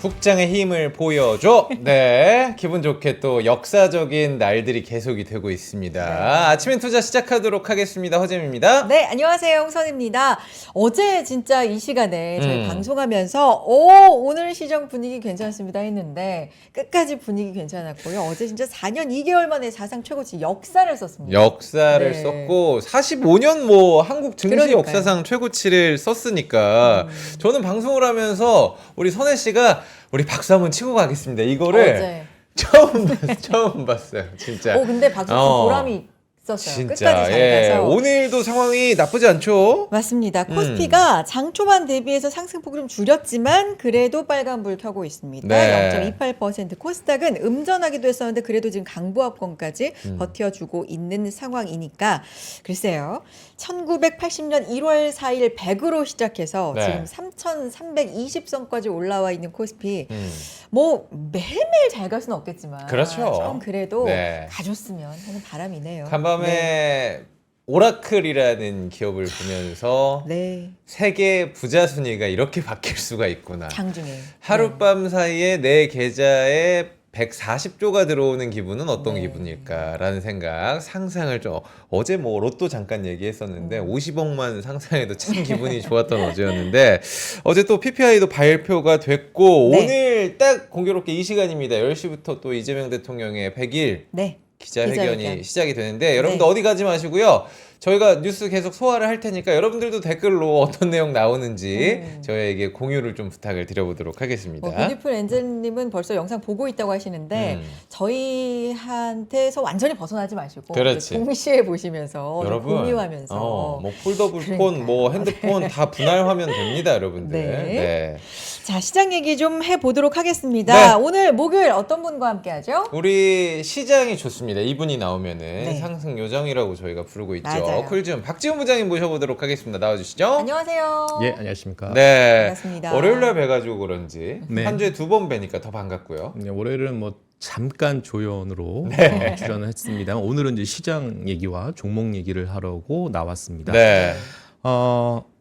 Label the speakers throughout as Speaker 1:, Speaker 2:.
Speaker 1: 국장의 힘을 보여줘. 네, 기분 좋게 또 역사적인 날들이 계속이 되고 있습니다.
Speaker 2: 네.
Speaker 1: 아침엔 투자 시작하도록 하겠습니다. 허잼입니다.
Speaker 2: 네, 안녕하세요. 홍선입니다. 어제 진짜 이 시간에 저희
Speaker 1: 음.
Speaker 2: 방송하면서 오늘 시장 분위기 괜찮습니다 했는데 끝까지 분위기 괜찮았고요. 어제 진짜 4년 2개월 만에 사상 최고치 역사를 썼습니다.
Speaker 1: 역사를
Speaker 2: 네.
Speaker 1: 썼고 45년 뭐 한국 증시
Speaker 2: 그러니까요.
Speaker 1: 역사상 최고치를 썼으니까 저는 방송을 하면서 우리 선혜 씨가 우리 박수 한번 치고 가겠습니다. 이거를
Speaker 2: 어제.
Speaker 1: 처음 봤어요. 진짜.
Speaker 2: 근데 박수 씨 보람이 있었어요.
Speaker 1: 진짜.
Speaker 2: 끝까지 잘
Speaker 1: 예.
Speaker 2: 가서.
Speaker 1: 오늘도 상황이 나쁘지 않죠?
Speaker 2: 맞습니다. 코스피가 장 초반 대비해서 상승폭을 좀 줄였지만 그래도 빨간불 켜고 있습니다.
Speaker 1: 네.
Speaker 2: 0.28%. 코스닥은 음전하기도 했었는데 그래도 지금 강보합권까지 버텨주고 있는 상황이니까 글쎄요. 1980년 1월 4일 100으로 시작해서
Speaker 1: 네.
Speaker 2: 지금 3,320선까지 올라와 있는 코스피 뭐 매일매일 잘 갈 수는 없겠지만
Speaker 1: 그렇죠.
Speaker 2: 좀 그래도
Speaker 1: 네.
Speaker 2: 가줬으면 하는 바람이네요.
Speaker 1: 간밤에 오라클이라는 기업을 보면서
Speaker 2: 네.
Speaker 1: 세계 부자 순위가 이렇게 바뀔 수가 있구나.
Speaker 2: 장중에.
Speaker 1: 하룻밤 사이에 내 계좌에 140조가 들어오는 기분은 어떤
Speaker 2: 네.
Speaker 1: 기분일까라는 생각, 상상을 좀 어제 뭐 로또 잠깐 얘기했었는데 50억만 상상해도 참 기분이 좋았던 어제였는데 어제 또 PPI도 발표가 됐고
Speaker 2: 네.
Speaker 1: 오늘 딱 공교롭게 이 시간입니다. 10시부터 또 이재명 대통령의 100일
Speaker 2: 네.
Speaker 1: 기자회견이
Speaker 2: 기자회견.
Speaker 1: 시작이 되는데 여러분들
Speaker 2: 네.
Speaker 1: 어디 가지 마시고요. 저희가 뉴스 계속 소화를 할 테니까 여러분들도 댓글로 어떤 내용 나오는지 저희에게 공유를 좀 부탁을 드려보도록 하겠습니다.
Speaker 2: 뷰티풀 엔젤님은 벌써 영상 보고 있다고 하시는데 저희한테서 완전히 벗어나지 마시고
Speaker 1: 그렇지.
Speaker 2: 동시에 보시면서 좀
Speaker 1: 여러분,
Speaker 2: 공유하면서
Speaker 1: 뭐 폴더블 폰, 뭐 핸드폰 다 분할하면 됩니다, 여러분들.
Speaker 2: 네.
Speaker 1: 네.
Speaker 2: 자, 시장 얘기 좀 해보도록 하겠습니다.
Speaker 1: 네.
Speaker 2: 오늘 목요일 어떤 분과 함께하죠?
Speaker 1: 우리 시장이 좋습니다. 이분이 나오면은
Speaker 2: 네.
Speaker 1: 상승 요정이라고 저희가 부르고 있죠.
Speaker 2: 맞아요.
Speaker 1: 쿨즈um 박지훈 부장님 모셔보도록 하겠습니다. 나와주시죠.
Speaker 2: 안녕하세요.
Speaker 3: 예, 안녕하십니까.
Speaker 1: 네.
Speaker 2: 반갑습니다.
Speaker 1: 월요일날 뵈가지고 그런지
Speaker 3: 네.
Speaker 1: 한 주에 2번 뵈니까 더 반갑고요.
Speaker 3: 네, 월요일은 뭐 잠깐 조연으로 출연을 했습니다. 오늘은 이제 시장 얘기와 종목 얘기를 하려고 나왔습니다.
Speaker 1: 네.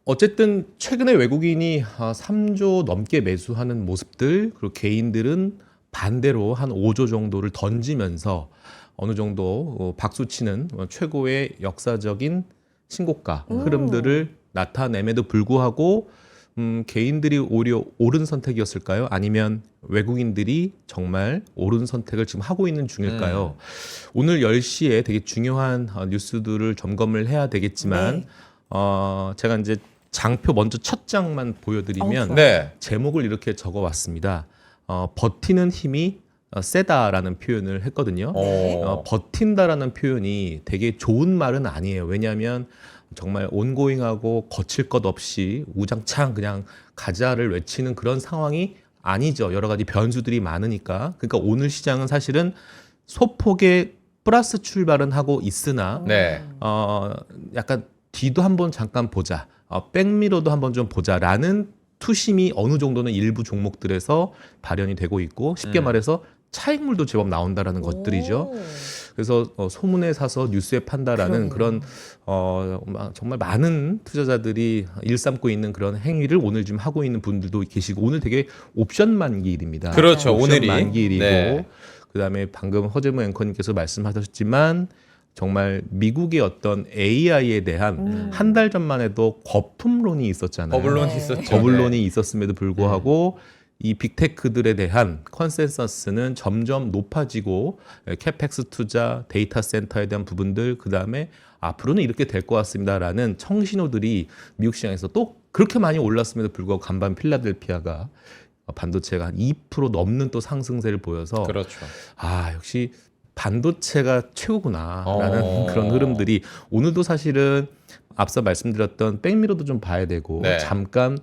Speaker 3: 어쨌든 최근에 외국인이 3조 넘게 매수하는 모습들, 그리고 개인들은 반대로 한 5조 정도를 던지면서 어느 정도 박수치는 최고의 역사적인 신고가 흐름들을 나타냄에도 불구하고 개인들이 오히려 옳은 선택이었을까요? 아니면 외국인들이 정말 옳은 선택을 지금 하고 있는 중일까요? 오늘 10시에 되게 중요한 뉴스들을 점검을 해야 되겠지만
Speaker 2: 네.
Speaker 3: 제가 이제 장표 먼저 첫 장만 보여드리면
Speaker 1: 네.
Speaker 3: 제목을 이렇게 적어왔습니다. 버티는 힘이 세다라는 표현을 했거든요. 버틴다라는 표현이 되게 좋은 말은 아니에요. 왜냐하면 정말 온고잉하고 거칠 것 없이 우장창 그냥 가자를 외치는 그런 상황이 아니죠. 여러 가지 변수들이 많으니까. 그러니까 오늘 시장은 사실은 소폭의 플러스 출발은 하고 있으나
Speaker 1: 네.
Speaker 3: 약간 뒤도 한번 잠깐 보자. 백미러도 한번 좀 보자라는 투심이 어느 정도는 일부 종목들에서 발현이 되고 있고 쉽게 말해서 차익물도 제법 나온다라는 것들이죠. 그래서 소문에 사서 뉴스에 판다라는 그런 정말 많은 투자자들이 일삼고 있는 그런 행위를 오늘 지금 하고 있는 분들도 계시고 오늘 되게 옵션 만기일입니다.
Speaker 1: 그렇죠.
Speaker 3: 옵션
Speaker 1: 오늘이.
Speaker 3: 만기일이고
Speaker 1: 네.
Speaker 3: 그다음에 방금 허재무 앵커님께서 말씀하셨지만 정말 미국의 어떤 AI에 대한 한 달 전만 해도 거품론이 있었잖아요.
Speaker 1: 버블론이
Speaker 2: 네.
Speaker 1: 있었죠.
Speaker 3: 버블론이 있었음에도 불구하고 이 빅테크들에 대한 컨센서스는 점점 높아지고 캐펙스 투자, 데이터 센터에 대한 부분들 그다음에 앞으로는 이렇게 될 것 같습니다라는 청신호들이 미국 시장에서 또 그렇게 많이 올랐음에도 불구하고 간밤 필라델피아가 반도체가 한 2% 넘는 또 상승세를 보여서
Speaker 1: 그렇죠.
Speaker 3: 역시 반도체가 최고구나라는
Speaker 1: 어.
Speaker 3: 그런 흐름들이 오늘도 사실은 앞서 말씀드렸던 백미러도 좀 봐야 되고
Speaker 1: 네.
Speaker 3: 잠깐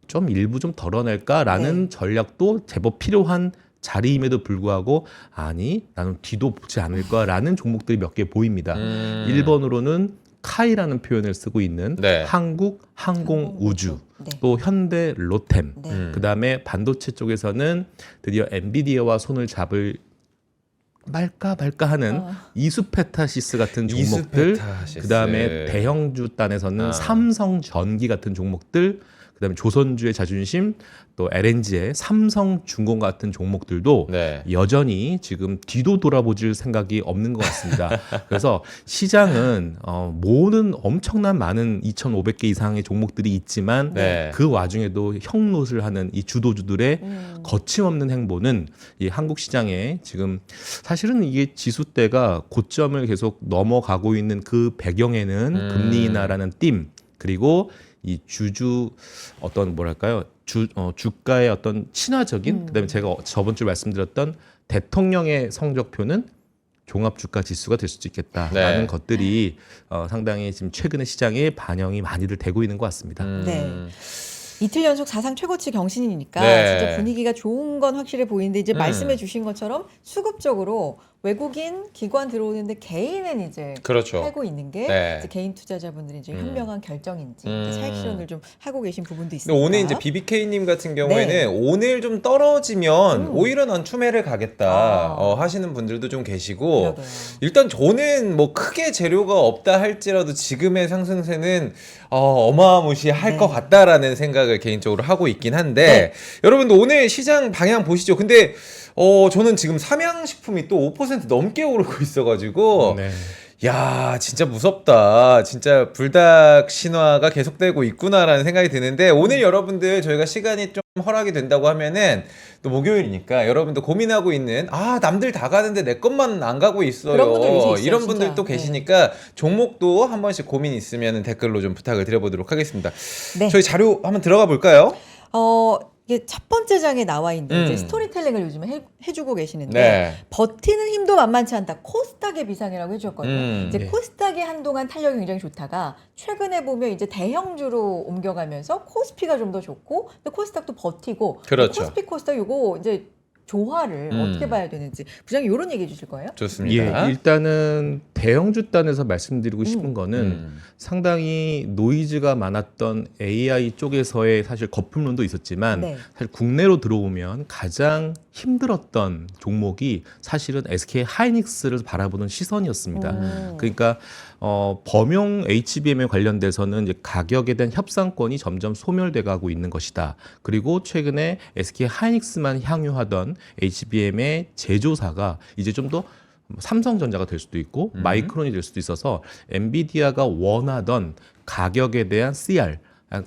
Speaker 3: 좀 일부 좀 덜어낼까라는 전략도 제법 필요한 자리임에도 불구하고 아니 나는 뒤도 보지 않을 거라는 종목들이 몇 개 보입니다. 1번으로는 카이라는 표현을 쓰고 있는
Speaker 1: 네.
Speaker 3: 한국 항공우주
Speaker 2: 네.
Speaker 3: 또 현대 로템
Speaker 2: 네.
Speaker 3: 그다음에 반도체 쪽에서는 드디어 엔비디아와 손을 잡을 말까 하는 이수페타시스 같은 종목들
Speaker 1: 이수페타시스.
Speaker 3: 그다음에 대형주 단에서는 삼성전기 같은 종목들 그다음에 조선주의 자존심, 또 LNG의 삼성중공 같은 종목들도
Speaker 1: 네.
Speaker 3: 여전히 지금 뒤도 돌아보질 생각이 없는 것 같습니다. 그래서 시장은 모으는 엄청난 많은 2,500개 이상의 종목들이 있지만
Speaker 1: 네.
Speaker 3: 그 와중에도 형노를 하는 이 주도주들의 거침없는 행보는 이 한국 시장에 지금 사실은 이게 지수대가 고점을 계속 넘어가고 있는 그 배경에는 금리 인하라는 띠 그리고 이 주주 어떤 뭐랄까요 주가의 어떤 친화적인 그다음에 제가 저번 주 말씀드렸던 대통령의 성적표는 종합주가 지수가 될 수도 있겠다라는
Speaker 1: 네.
Speaker 3: 것들이 상당히 지금 최근에 시장에 반영이 많이들 되고 있는 것 같습니다.
Speaker 2: 네. 이틀 연속 사상 최고치 경신이니까
Speaker 1: 네.
Speaker 2: 진짜 분위기가 좋은 건 확실해 보이는데 이제 말씀해 주신 것처럼 수급적으로 외국인 기관 들어오는데 개인은 이제
Speaker 1: 그렇죠.
Speaker 2: 팔고 있는 게
Speaker 1: 네.
Speaker 2: 이제 개인 투자자분들이 이제 현명한 결정인지 이제 차익 실현을 좀 하고 계신 부분도
Speaker 1: 근데
Speaker 2: 있습니다.
Speaker 1: 오늘 이제 BBK님 같은 경우에는
Speaker 2: 네.
Speaker 1: 오늘 좀 떨어지면 오히려 난 추매를 가겠다
Speaker 2: 아.
Speaker 1: 하시는 분들도 좀 계시고
Speaker 2: 그러게요.
Speaker 1: 일단 저는 뭐 크게 재료가 없다 할지라도 지금의 상승세는 어마무시할
Speaker 2: 네.
Speaker 1: 것 같다라는 생각을 개인적으로 하고 있긴 한데 여러분도 오늘 시장 방향 보시죠. 근데 저는 지금 삼양식품이 또 5% 넘게 오르고 있어가지고
Speaker 3: 네.
Speaker 1: 야, 진짜 무섭다. 진짜 불닭 신화가 계속되고 있구나라는 생각이 드는데 오늘 여러분들 저희가 시간이 좀 허락이 된다고 하면은 또 목요일이니까 여러분도 고민하고 있는 남들 다 가는데 내 것만 안 가고 있어요.
Speaker 2: 그런 분들 요새 있어요,
Speaker 1: 이런
Speaker 2: 진짜.
Speaker 1: 분들도 계시니까 종목도 한 번씩 고민 있으면 댓글로 좀 부탁을 드려보도록 하겠습니다.
Speaker 2: 네.
Speaker 1: 저희 자료 한번 들어가 볼까요?
Speaker 2: 이게 첫 번째 장에 나와 있는 이제
Speaker 1: 음.
Speaker 2: 스토리텔링을 요즘에 해주고 계시는데
Speaker 1: 네.
Speaker 2: 버티는 힘도 만만치 않다. 코스닥의 비상이라고 해주셨거든요. 이제
Speaker 3: 네.
Speaker 2: 코스닥이 한동안 탄력이 굉장히 좋다가 최근에 보면 이제 대형주로 옮겨가면서 코스피가 좀 더 좋고 근데 코스닥도 버티고
Speaker 1: 그렇죠.
Speaker 2: 코스피 코스닥 요거 이제 조화를 어떻게 봐야 되는지 부장님 이런 얘기해 주실 거예요?
Speaker 1: 좋습니다.
Speaker 3: 예, 일단은 대형주 단에서 말씀드리고 싶은 거는 상당히 노이즈가 많았던 AI 쪽에서의 사실 거품론도 있었지만
Speaker 2: 네.
Speaker 3: 사실 국내로 들어오면 가장 힘들었던 종목이 사실은 SK 하이닉스를 바라보는 시선이었습니다. 그러니까 범용 HBM에 관련돼서는 이제 가격에 대한 협상권이 점점 소멸돼 가고 있는 것이다. 그리고 최근에 SK 하이닉스만 향유하던 HBM의 제조사가 이제 좀 더 삼성전자가 될 수도 있고 마이크론이 될 수도 있어서 엔비디아가 원하던 가격에 대한 CR,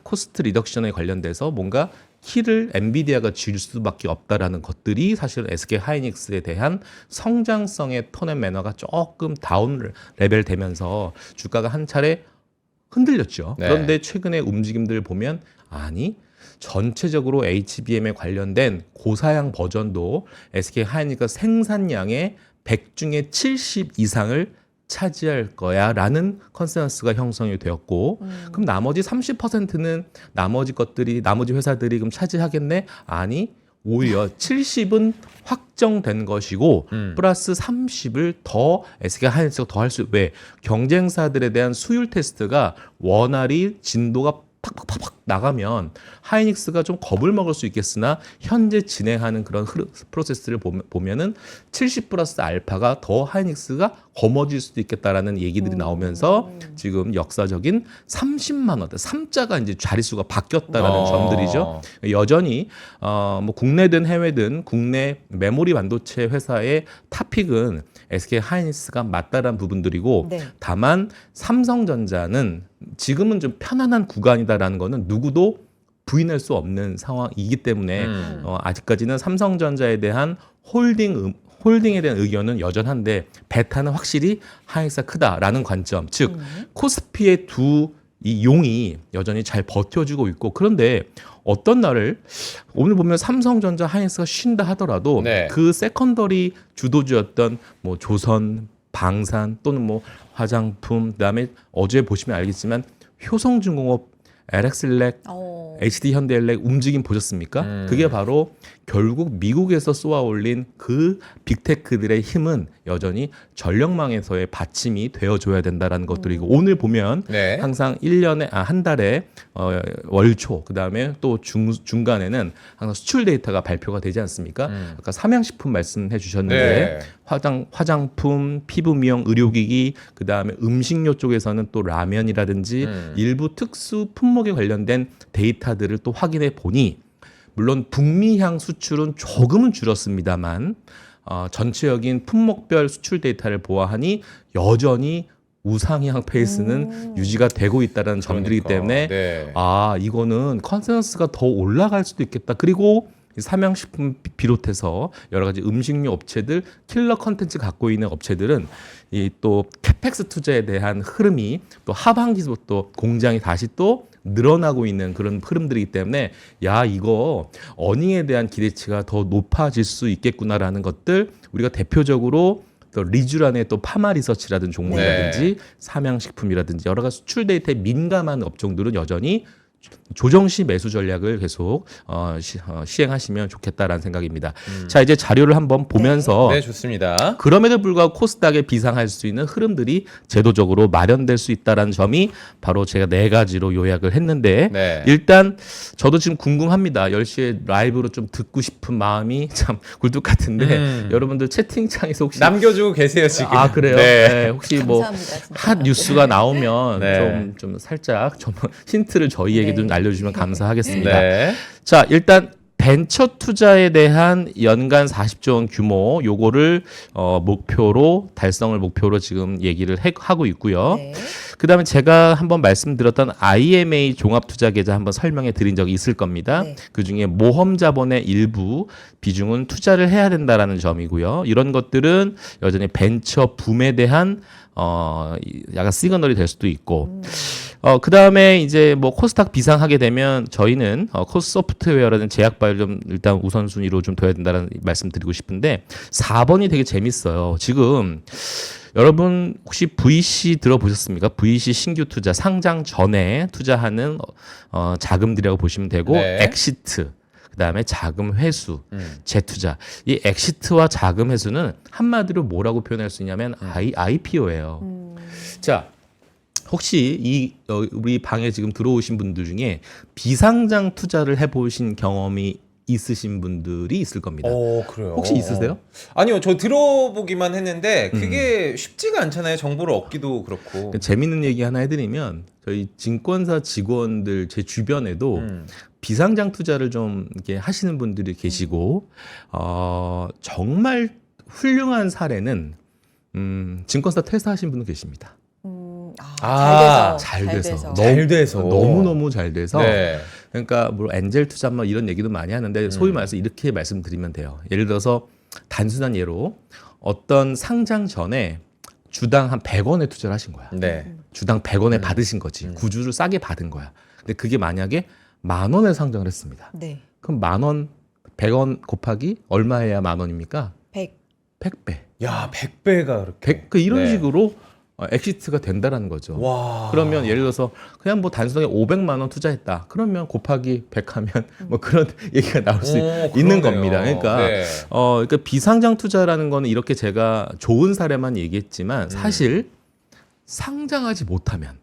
Speaker 3: 코스트 리덕션에 관련돼서 뭔가 키를 엔비디아가 줄 수밖에 없다라는 것들이 사실 SK 하이닉스에 대한 성장성의 톤 앤 매너가 조금 다운 레벨 되면서 주가가 한 차례 흔들렸죠.
Speaker 1: 네.
Speaker 3: 그런데 최근에 움직임들 보면 아니 전체적으로 HBM에 관련된 고사양 버전도 SK 하이닉스 생산량의 100 중에 70 이상을 차지할 거야라는 컨센서스가 형성이 되었고 그럼 나머지 30%는 나머지 회사들이 그럼 차지하겠네? 아니 오히려 70은 확정된 것이고 플러스 30을 더 SK 하이닉스가 더 할 수 왜 경쟁사들에 대한 수율 테스트가 원활히 진도가 팍팍팍팍 나가면 하이닉스가 좀 겁을 먹을 수 있겠으나 현재 진행하는 그런 프로세스를 보면은 70 플러스 알파가 더 하이닉스가 거머쥘 수도 있겠다라는 얘기들이 나오면서 지금 역사적인 30만 원대 3자가 이제 자릿수가 바뀌었다라는 점들이죠. 여전히 뭐 국내든 해외든 국내 메모리 반도체 회사의 탑픽은 SK 하이닉스가 맞다란 부분들이고
Speaker 2: 네.
Speaker 3: 다만 삼성전자는 지금은 좀 편안한 구간이다라는 거는 누구도 부인할 수 없는 상황이기 때문에 아직까지는 삼성전자에 대한 홀딩에 대한 의견은 여전한데 베타는 확실히 하이닉스가 크다라는 관점 즉 코스피의 이 용이 여전히 잘 버텨주고 있고 그런데 어떤 날을 오늘 보면 삼성전자 하이닉스가 쉰다 하더라도
Speaker 1: 네.
Speaker 3: 그 세컨더리 주도주였던 뭐 조선 방산 또는 뭐 화장품 그다음에 어제 보시면 알겠지만 효성중공업 LX일렉 HD 현대일렉 움직임 보셨습니까? 그게 바로 결국 미국에서 쏘아올린 그 빅테크들의 힘은 여전히 전력망에서의 받침이 되어줘야 된다라는 것들이고 오늘 보면
Speaker 1: 네.
Speaker 3: 항상 1년에 한 달에 월초 그다음에 또 중간에는 항상 수출 데이터가 발표가 되지 않습니까? 아까 삼양식품 말씀해 주셨는데
Speaker 1: 네.
Speaker 3: 화장품, 피부 미용, 의료기기 그다음에 음식료 쪽에서는 또 라면이라든지 일부 특수 품목에 관련된 데이터 데이터들을 또 확인해 보니 물론 북미향 수출은 조금은 줄었습니다만 전체적인 품목별 수출 데이터를 보아하니 여전히 우상향 페이스는 유지가 되고 있다는 점들이기 때문에
Speaker 1: 네.
Speaker 3: 이거는 컨센서스가 더 올라갈 수도 있겠다. 그리고 이 삼양식품 비롯해서 여러 가지 음식료 업체들 킬러 컨텐츠 갖고 있는 업체들은 이 또 캐펙스 투자에 대한 흐름이 또 하반기부터 공장이 다시 또 늘어나고 있는 그런 흐름들이기 때문에 이거 어닝에 대한 기대치가 더 높아질 수 있겠구나라는 것들 우리가 대표적으로 또 리쥬란의 또 파마 리서치라든지 종목이라든지 삼양식품이라든지 여러 가지 수출 데이터에 민감한 업종들은 여전히 조정시 매수 전략을 계속 시행하시면 좋겠다라는 생각입니다. 자, 이제 자료를 한번 보면서
Speaker 1: 네, 좋습니다.
Speaker 3: 그럼에도 불구하고 코스닥에 비상할 수 있는 흐름들이 제도적으로 마련될 수 있다는 점이 바로 제가 4가지로 요약을 했는데
Speaker 1: 네.
Speaker 3: 일단 저도 지금 궁금합니다. 10시에 라이브로 좀 듣고 싶은 마음이 참 굴뚝 같은데 여러분들 채팅창에서 혹시
Speaker 1: 남겨주고 계세요 지금.
Speaker 3: 그래요?
Speaker 1: 네.
Speaker 3: 네, 혹시 뭐
Speaker 2: 감사합니다, 진짜.
Speaker 3: 핫 뉴스가 나오면
Speaker 1: 네.
Speaker 3: 좀 살짝 좀 힌트를 저희에게 좀 알려주시면 감사하겠습니다.
Speaker 1: 네.
Speaker 3: 자, 일단 벤처 투자에 대한 연간 40조 원 규모 요거를 목표로 달성을 목표로 지금 얘기를 하고 있고요.
Speaker 2: 네.
Speaker 3: 그다음에 제가 한번 말씀드렸던 IMA 종합 투자 계좌 한번 설명해 드린 적이 있을 겁니다.
Speaker 2: 네.
Speaker 3: 그중에 모험 자본의 일부 비중은 투자를 해야 된다라는 점이고요. 이런 것들은 여전히 벤처 붐에 대한 약간 시그널이 될 수도 있고 그 다음에 이제 뭐 코스닥 비상하게 되면 저희는 코스 소프트웨어라는 제약 바이오를 좀 일단 우선순위로 좀 둬야 된다는 말씀 드리고 싶은데 4번이 되게 재밌어요. 지금 여러분 혹시 VC 들어보셨습니까? VC 신규 투자 상장 전에 투자하는 자금들이라고 보시면 되고
Speaker 1: 네.
Speaker 3: 엑시트 그다음에 자금 회수, 재투자. 이 엑시트와 자금 회수는 한마디로 뭐라고 표현할 수 있냐면 IPO예요. 자, 혹시 우리 방에 지금 들어오신 분들 중에 비상장 투자를 해보신 경험이 있으신 분들이 있을 겁니다.
Speaker 1: 그래요.
Speaker 3: 혹시 있으세요?
Speaker 1: 아니요, 저 들어보기만 했는데 그게 쉽지가 않잖아요. 정보를 얻기도 그렇고.
Speaker 3: 재밌는 얘기 하나 해드리면 저희 증권사 직원들 제 주변에도 비상장 투자를 좀 이렇게 하시는 분들이 계시고 정말 훌륭한 사례는 증권사 퇴사하신 분도 계십니다.
Speaker 2: 잘 돼서.
Speaker 1: 잘 돼서.
Speaker 3: 너무너무 잘 돼서
Speaker 1: 네.
Speaker 3: 그러니까 뭐 엔젤 투자 뭐 이런 얘기도 많이 하는데 소위 말해서 이렇게 말씀드리면 돼요. 예를 들어서 단순한 예로 어떤 상장 전에 주당 한 100원에 투자를 하신 거야.
Speaker 1: 네.
Speaker 3: 주당 100원에 받으신 거지. 구주를 싸게 받은 거야. 근데 그게 만약에 10,000원에 상장을 했습니다.
Speaker 2: 네.
Speaker 3: 그럼 10,000원 100원 곱하기 얼마해야 10,000원입니까? 100배.
Speaker 1: 야, 100배가 그렇게.
Speaker 3: 이런
Speaker 1: 네.
Speaker 3: 식으로 엑시트가 된다라는 거죠.
Speaker 1: 와.
Speaker 3: 그러면 예를 들어서 그냥 뭐 단순하게 500만 원 투자했다. 그러면 곱하기 100 하면 뭐 그런 얘기가 나올 수 있는
Speaker 1: 그러네요.
Speaker 3: 겁니다. 그러니까
Speaker 1: 네.
Speaker 3: 그러니까 비상장 투자라는 거는 이렇게 제가 좋은 사례만 얘기했지만 사실 상장하지 못하면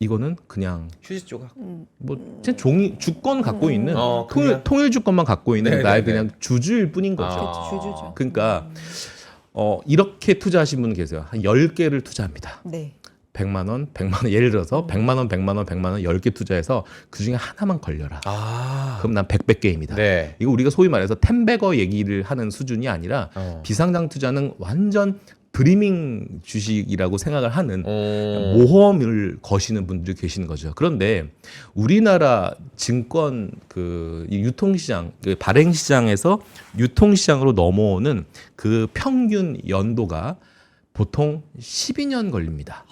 Speaker 3: 이거는 그냥
Speaker 1: 휴지 조각.
Speaker 3: 뭐 제 종이 주권 갖고 있는
Speaker 1: 그냥?
Speaker 3: 통일 주권만 갖고 있는
Speaker 1: 네네네.
Speaker 3: 나의 그냥 주주일 뿐인 거죠.
Speaker 2: 그렇죠, 주주죠.
Speaker 3: 그러니까 이렇게 투자하신 분은 계세요. 한 10개를 투자합니다.
Speaker 2: 네.
Speaker 3: 100만 원, 100만 원 예를 들어서 100만 원, 100만 원, 100만 원 10개 투자해서 그중에 하나만 걸려라. 그럼 난 100배 게임이다.
Speaker 1: 네.
Speaker 3: 이거 우리가 소위 말해서 템베거 얘기를 하는 수준이 아니라 비상장 투자는 완전 드리밍 주식이라고 생각을 하는 모험을 거시는 분들이 계시는 거죠. 그런데 우리나라 증권 이 유통시장, 그 발행시장에서 유통시장으로 넘어오는 그 평균 연도가 보통 12년 걸립니다.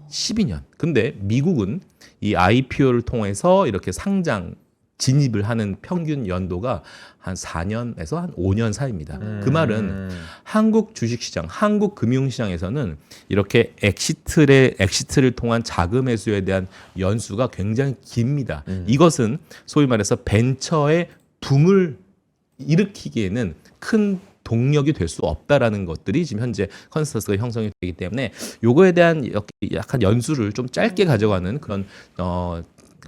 Speaker 3: 12년. 근데 미국은 이 IPO를 통해서 이렇게 상장 진입을 하는 평균 연도가 한 4년에서 한 5년 사이입니다. 그 말은 한국 주식시장, 한국 금융시장에서는 이렇게 엑시트를 통한 자금 회수에 대한 연수가 굉장히 깁니다. 이것은 소위 말해서 벤처의 붐을 일으키기에는 큰 동력이 될 수 없다라는 것들이 지금 현재 컨센서스가 형성이 되기 때문에 요거에 대한 약간 연수를 좀 짧게 가져가는 그런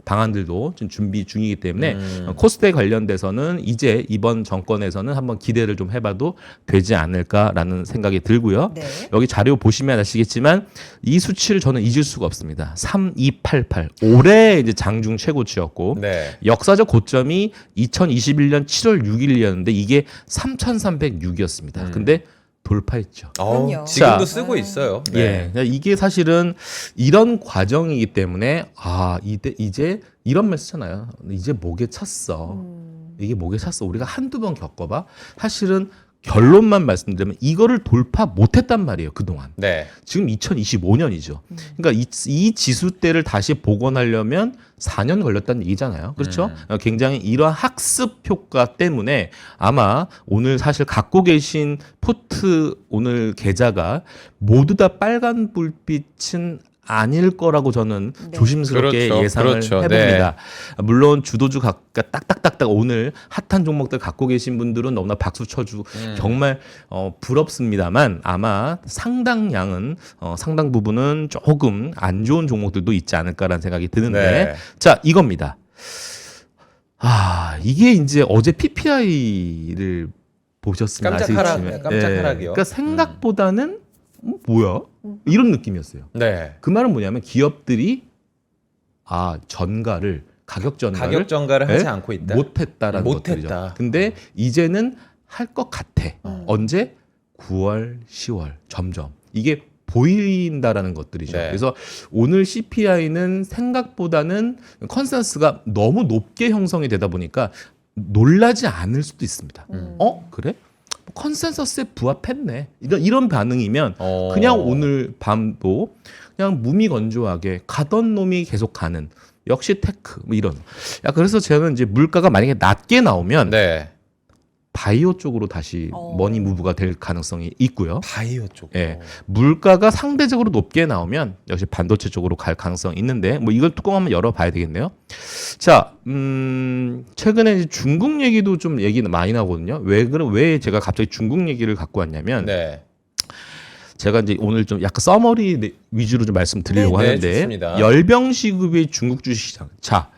Speaker 3: 방안들도 지금 준비 중이기 때문에 코스닥 관련돼서는 이제 이번 정권에서는 한번 기대를 좀 해봐도 되지 않을까라는 생각이 들고요.
Speaker 2: 네.
Speaker 3: 여기 자료 보시면 아시겠지만 이 수치를 저는 잊을 수가 없습니다. 3288 올해 이제 장중 최고치였고
Speaker 1: 네.
Speaker 3: 역사적 고점이 2021년 7월 6일이었는데 이게 3,306이었습니다. 근데 돌파했죠.
Speaker 2: 그럼요.
Speaker 1: 지금도
Speaker 3: 자,
Speaker 1: 쓰고 있어요.
Speaker 3: 예, 이게 사실은 이런 과정이기 때문에 이제 이런 말 쓰잖아요. 이제 목에 찼어. 이게 목에 찼어. 우리가 한두 번 겪어봐. 사실은 결론만 말씀드리면 이거를 돌파 못했단 말이에요. 그동안.
Speaker 1: 네.
Speaker 3: 지금 2025년이죠. 그러니까 이 지수대를 다시 복원하려면 4년 걸렸다는 얘기잖아요. 그렇죠? 굉장히 이러한 학습 효과 때문에 아마 오늘 사실 갖고 계신 포트 오늘 계좌가 모두 다 빨간 불빛은 아닐 거라고 저는
Speaker 2: 네.
Speaker 3: 조심스럽게
Speaker 1: 그렇죠.
Speaker 3: 예상을
Speaker 1: 그렇죠.
Speaker 3: 해봅니다. 물론 주도주 딱딱딱딱 오늘 핫한 종목들 갖고 계신 분들은 너무나 박수 쳐주고 정말 부럽습니다만 아마 상당량은 상당 부분은 조금 안 좋은 종목들도 있지 않을까라는 생각이 드는데
Speaker 1: 네.
Speaker 3: 자 이겁니다. 이게 이제 어제 PPI를 보셨으면 아시겠지만
Speaker 1: 깜짝하락이요.
Speaker 3: 그러니까 생각보다는 뭐야? 이런 느낌이었어요.
Speaker 1: 네.
Speaker 3: 그 말은 뭐냐면 기업들이 전가를 가격 전가를
Speaker 1: 가격 전가를 하지
Speaker 3: 예?
Speaker 1: 않고 있다.
Speaker 3: 못했다라는
Speaker 1: 못했다.
Speaker 3: 것들이죠. 근데 이제는 할 것 같아. 언제? 9월, 10월 점점 이게 보인다라는 것들이죠.
Speaker 1: 네.
Speaker 3: 그래서 오늘 CPI는 생각보다는 컨센서스가 너무 높게 형성이 되다 보니까 놀라지 않을 수도 있습니다. 그래? 컨센서스에 부합했네. 이런 반응이면 그냥 오늘 밤도 그냥 무미건조하게 가던 놈이 계속 가는 역시 테크 뭐 이런. 그래서 저는 이제 물가가 만약에 낮게 나오면
Speaker 1: 네.
Speaker 3: 바이오 쪽으로 다시 머니 무브가 될 가능성이 있고요.
Speaker 1: 바이오 쪽.
Speaker 3: 예. 물가가 상대적으로 높게 나오면 역시 반도체 쪽으로 갈 가능성이 있는데 뭐 이걸 뚜껑 한번 열어봐야 되겠네요. 자, 최근에 이제 중국 얘기도 좀 얘기 많이 나거든요. 왜 제가 갑자기 중국 얘기를 갖고 왔냐면
Speaker 1: 네.
Speaker 3: 제가 이제 오늘 좀 약간 서머리 위주로 좀 말씀드리려고
Speaker 1: 네,
Speaker 3: 하는데
Speaker 1: 좋습니다.
Speaker 3: 열병 시급의 중국 주식시장. 자,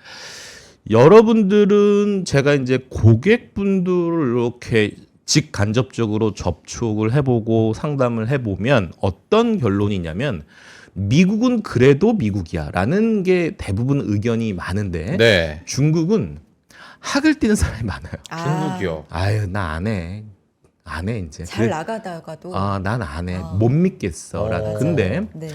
Speaker 3: 여러분들은 제가 이제 고객분들을 이렇게 직간접적으로 접촉을 해보고 상담을 해보면 어떤 결론이냐면 미국은 그래도 미국이야라는 게 대부분 의견이 많은데
Speaker 1: 네.
Speaker 3: 중국은 학을 띄는 사람이 많아요.
Speaker 1: 중국이요.
Speaker 3: 아유 나 안 해. 안 해 이제.
Speaker 2: 잘 나가다가도
Speaker 3: 난 안 해. 못 믿겠어. 근데
Speaker 2: 네.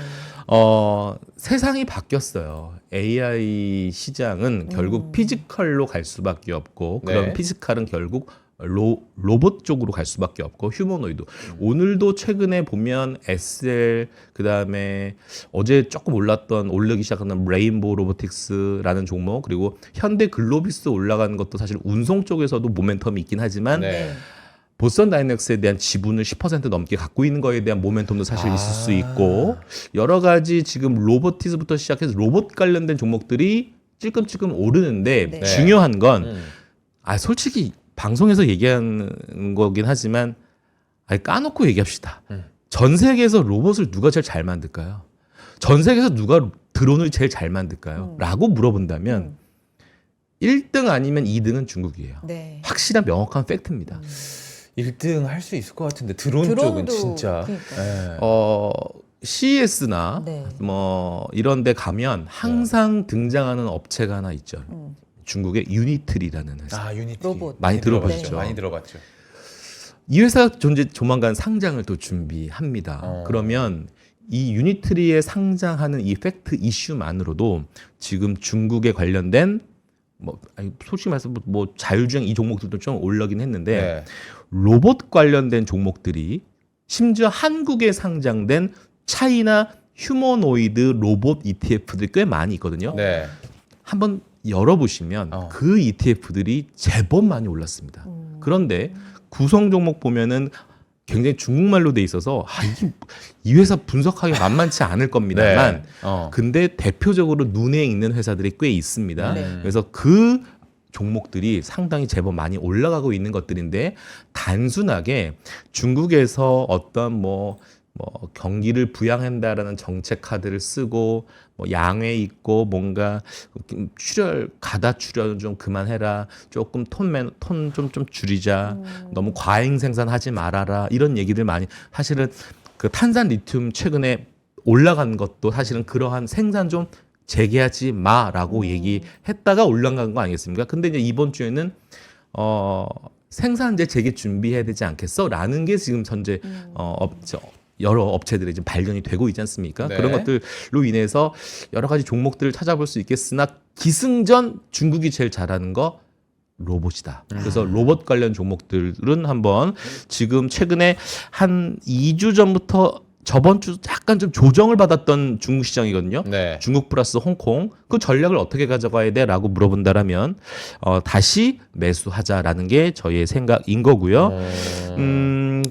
Speaker 3: 세상이 바뀌었어요. AI 시장은 결국 피지컬로 갈 수밖에 없고 그런
Speaker 1: 네.
Speaker 3: 피지컬은 결국 로봇 쪽으로 갈 수밖에 없고 휴머노이드. 오늘도 최근에 보면 SL 그다음에 어제 조금 올라기 시작하는 레인보우 로보틱스라는 종목 그리고 현대 글로비스 올라가는 것도 사실 운송 쪽에서도 모멘텀이 있긴 하지만
Speaker 1: 네.
Speaker 3: 보선 다이넥스에 대한 지분을 10% 넘게 갖고 있는 거에 대한 모멘텀도 사실 있을 수 있고 여러 가지 지금 로보티스부터 시작해서 로봇 관련된 종목들이 찔끔찔끔 오르는데
Speaker 2: 네.
Speaker 3: 중요한 건 솔직히 방송에서 얘기하는 거긴 하지만 까놓고 얘기합시다. 전 세계에서 로봇을 누가 제일 잘 만들까요? 전 세계에서 누가 드론을 제일 잘 만들까요? 라고 물어본다면 1등 아니면 2등은 중국이에요.
Speaker 2: 네.
Speaker 3: 확실한 명확한 팩트입니다.
Speaker 1: 1등 할 수 있을 것 같은데 드론 쪽은
Speaker 2: 드론도
Speaker 1: 진짜.
Speaker 2: 그러니까요.
Speaker 1: 네.
Speaker 3: CES나
Speaker 2: 네.
Speaker 3: 뭐 이런 데 가면 항상 등장하는 업체가 하나 있죠. 중국의 유니트리라는 회사.
Speaker 1: 유니티.
Speaker 2: 로봇.
Speaker 3: 많이
Speaker 1: 들어봤죠.
Speaker 3: 들어봤죠.
Speaker 1: 많이 들어봤죠.
Speaker 3: 이 회사 조만간 상장을 또 준비합니다. 그러면 이 유니트리에 상장하는 이 팩트 이슈만으로도 지금 중국에 관련된 솔직히 말해서 자율주행 이 종목들도 좀 올라긴 했는데
Speaker 1: 네.
Speaker 3: 로봇 관련된 종목들이 심지어 한국에 상장된 차이나 휴머노이드 로봇 ETF들이 꽤 많이 있거든요.
Speaker 1: 네.
Speaker 3: 한번 열어보시면 그 ETF들이 제법 많이 올랐습니다. 그런데 구성 종목 보면은 굉장히 중국말로 돼 있어서 이 회사 분석하기 만만치 않을 겁니다만
Speaker 1: 네.
Speaker 3: 근데 대표적으로 눈에 익는 회사들이 꽤 있습니다.
Speaker 2: 네.
Speaker 3: 그래서 그 종목들이 상당히 제법 많이 올라가고 있는 것들인데 단순하게 중국에서 어떤 뭐 경기를 부양한다라는 정책 카드를 쓰고 뭐 양회 있고 뭔가 가다 출혈 좀 그만해라, 조금 톤 좀 줄이자, 너무 과잉 생산하지 말아라, 이런 얘기들 많이. 사실은 그 탄산 리튬 최근에 올라간 것도 사실은 그러한 생산 좀 재개하지 마라고 얘기했다가 올라간 거 아니겠습니까? 근데 이제 이번 주에는 생산재 재개 준비해야 되지 않겠어?라는 게 지금 현재 여러 업체들이 지금 발견이 되고 있지 않습니까?
Speaker 1: 네.
Speaker 3: 그런 것들로 인해서 여러 가지 종목들을 찾아볼 수 있겠으나 기승전 중국이 제일 잘하는 거 로봇이다. 그래서 로봇 관련 종목들은 한번 지금 최근에 한 2주 전부터 저번 주 약간 좀 조정을 받았던 중국 시장이거든요.
Speaker 1: 네.
Speaker 3: 중국 플러스 홍콩, 그 전략을 어떻게 가져가야 돼라고 물어본다라면 다시 매수하자라는 게 저희의 생각인 거고요.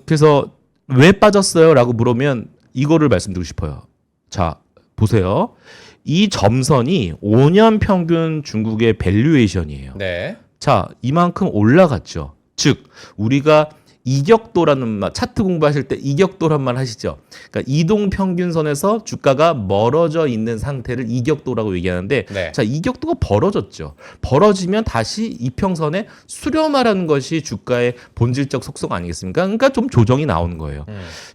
Speaker 3: 그래서 왜 빠졌어요라고 물으면 이거를 말씀드리고 싶어요. 자, 보세요. 이 점선이 5년 평균 중국의 밸류에이션이에요.
Speaker 1: 네.
Speaker 3: 자, 이만큼 올라갔죠. 즉, 우리가 이격도라는 말, 차트 공부하실 때 이격도란 말 하시죠. 그러니까 이동 평균선에서 주가가 멀어져 있는 상태를 이격도라고 얘기하는데,
Speaker 1: 네.
Speaker 3: 자, 이격도가 벌어졌죠. 벌어지면 다시 이평선에 수렴하라는 것이 주가의 본질적 속성 아니겠습니까? 그러니까 좀 조정이 나오는 거예요.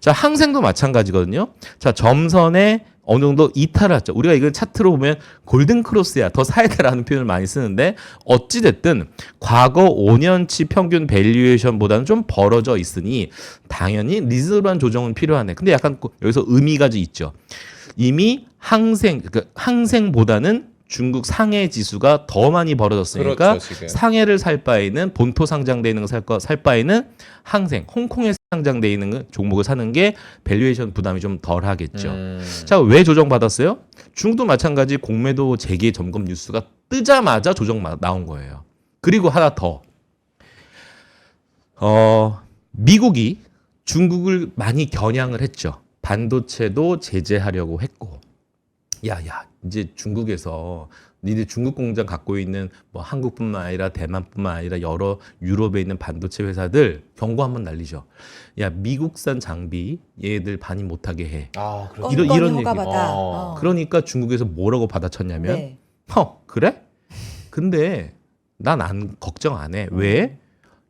Speaker 3: 자, 항생도 마찬가지거든요. 자, 점선에 어느 정도 이탈을 했죠. 우리가 이걸 차트로 보면 골든 크로스야, 더 사야 돼라는 표현을 많이 쓰는데, 어찌 됐든 과거 5년치 평균 밸류에이션보다는 좀 벌어져 있으니 당연히 리즈너블한 조정은 필요하네. 근데 약간 여기서 의미가 있죠. 이미 항생보다는 중국 상해 지수가 더 많이 벌어졌으니까,
Speaker 1: 그렇죠, 지금.
Speaker 3: 상해를 살 바에는, 본토 상장돼 있는 거 살 바에는 항생, 홍콩에 상장돼 있는 종목을 사는 게 밸류에이션 부담이 좀 덜 하겠죠. 자, 왜 조정받았어요? 중국도 마찬가지 공매도 재개 점검 뉴스가 뜨자마자 조정 나온 거예요. 그리고 하나 더. 미국이 중국을 많이 겨냥을 했죠. 반도체도 제재하려고 했고, 이제 중국에서 니들 중국 공장 갖고 있는 뭐 한국뿐만 아니라 대만뿐만 아니라 여러 유럽에 있는 반도체 회사들 경고 한번 날리죠. 야, 미국산 장비 얘들 반입 못하게 해.
Speaker 1: 아, 그렇죠.
Speaker 2: 건건이
Speaker 3: 이런
Speaker 2: 허가받아.
Speaker 3: 그러니까 중국에서 뭐라고 받아쳤냐면,
Speaker 2: 네.
Speaker 3: 그래? 근데 난 걱정 안 해. 왜?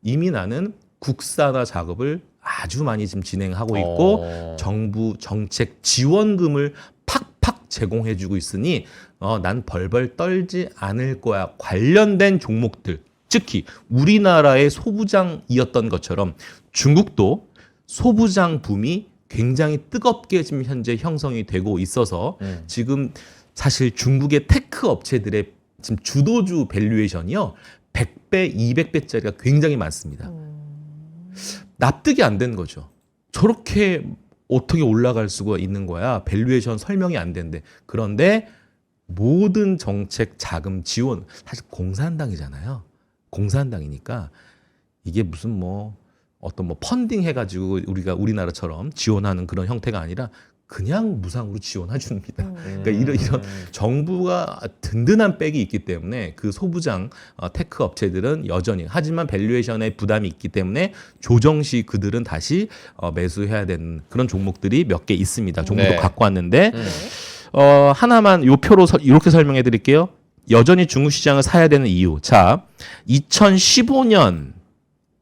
Speaker 3: 이미 나는 국산화 작업을 아주 많이 지금 진행하고 있고, 정부 정책 지원금을 팍팍 제공해주고 있으니 난 벌벌 떨지 않을 거야. 관련된 종목들, 특히 우리나라의 소부장이었던 것처럼 중국도 소부장 붐이 굉장히 뜨겁게 지금 현재 형성이 되고 있어서 지금 사실 중국의 테크 업체들의 지금 주도주 밸류에이션이요 100배, 200배짜리가 굉장히 많습니다. 납득이 안 되는 거죠. 저렇게 어떻게 올라갈 수가 있는 거야? 밸류에이션 설명이 안 되는데. 그런데 모든 정책 자금 지원, 사실 공산당이잖아요. 공산당이니까 이게 무슨 어떤 펀딩 해가지고 우리나라처럼 지원하는 그런 형태가 아니라 그냥 무상으로 지원해 줍니다. 그러니까 이런 정부가 든든한 백이 있기 때문에 그 소부장 테크 업체들은 여전히, 하지만 밸류에이션에 부담이 있기 때문에 조정 시 그들은 다시 매수해야 되는 그런 종목들이 몇 개 있습니다. 종목도
Speaker 1: 네.
Speaker 3: 갖고 왔는데 하나만 요 표로 이렇게 설명해 드릴게요. 여전히 중국 시장을 사야 되는 이유. 자, 2015년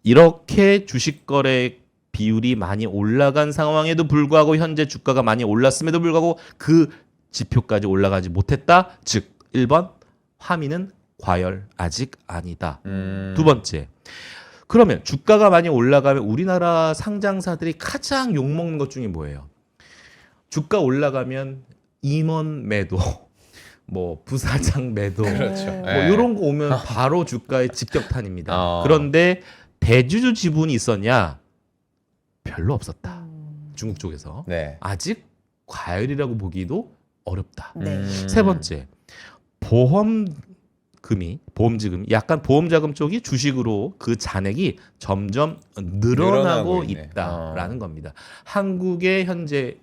Speaker 3: 이렇게 주식 거래 비율이 많이 올라간 상황에도 불구하고 현재 주가가 많이 올랐음에도 불구하고 그 지표까지 올라가지 못했다. 즉 1번 화미는 과열 아직 아니다. 두 번째, 그러면 주가가 많이 올라가면 우리나라 상장사들이 가장 욕먹는 것 중에 뭐예요? 주가 올라가면 임원 매도, 부사장 매도,
Speaker 1: 그렇죠.
Speaker 3: 이런 거 오면 바로 주가의 직격탄입니다. 그런데 대주주 지분이 있었냐? 별로 없었다. 중국 쪽에서.
Speaker 1: 네.
Speaker 3: 아직 과열이라고 보기도 어렵다.
Speaker 2: 네.
Speaker 3: 세 번째, 보험지금이 약간 보험자금 쪽이 주식으로 그 잔액이 점점 늘어나고
Speaker 1: 있네.
Speaker 3: 있다라는 겁니다. 한국의 현재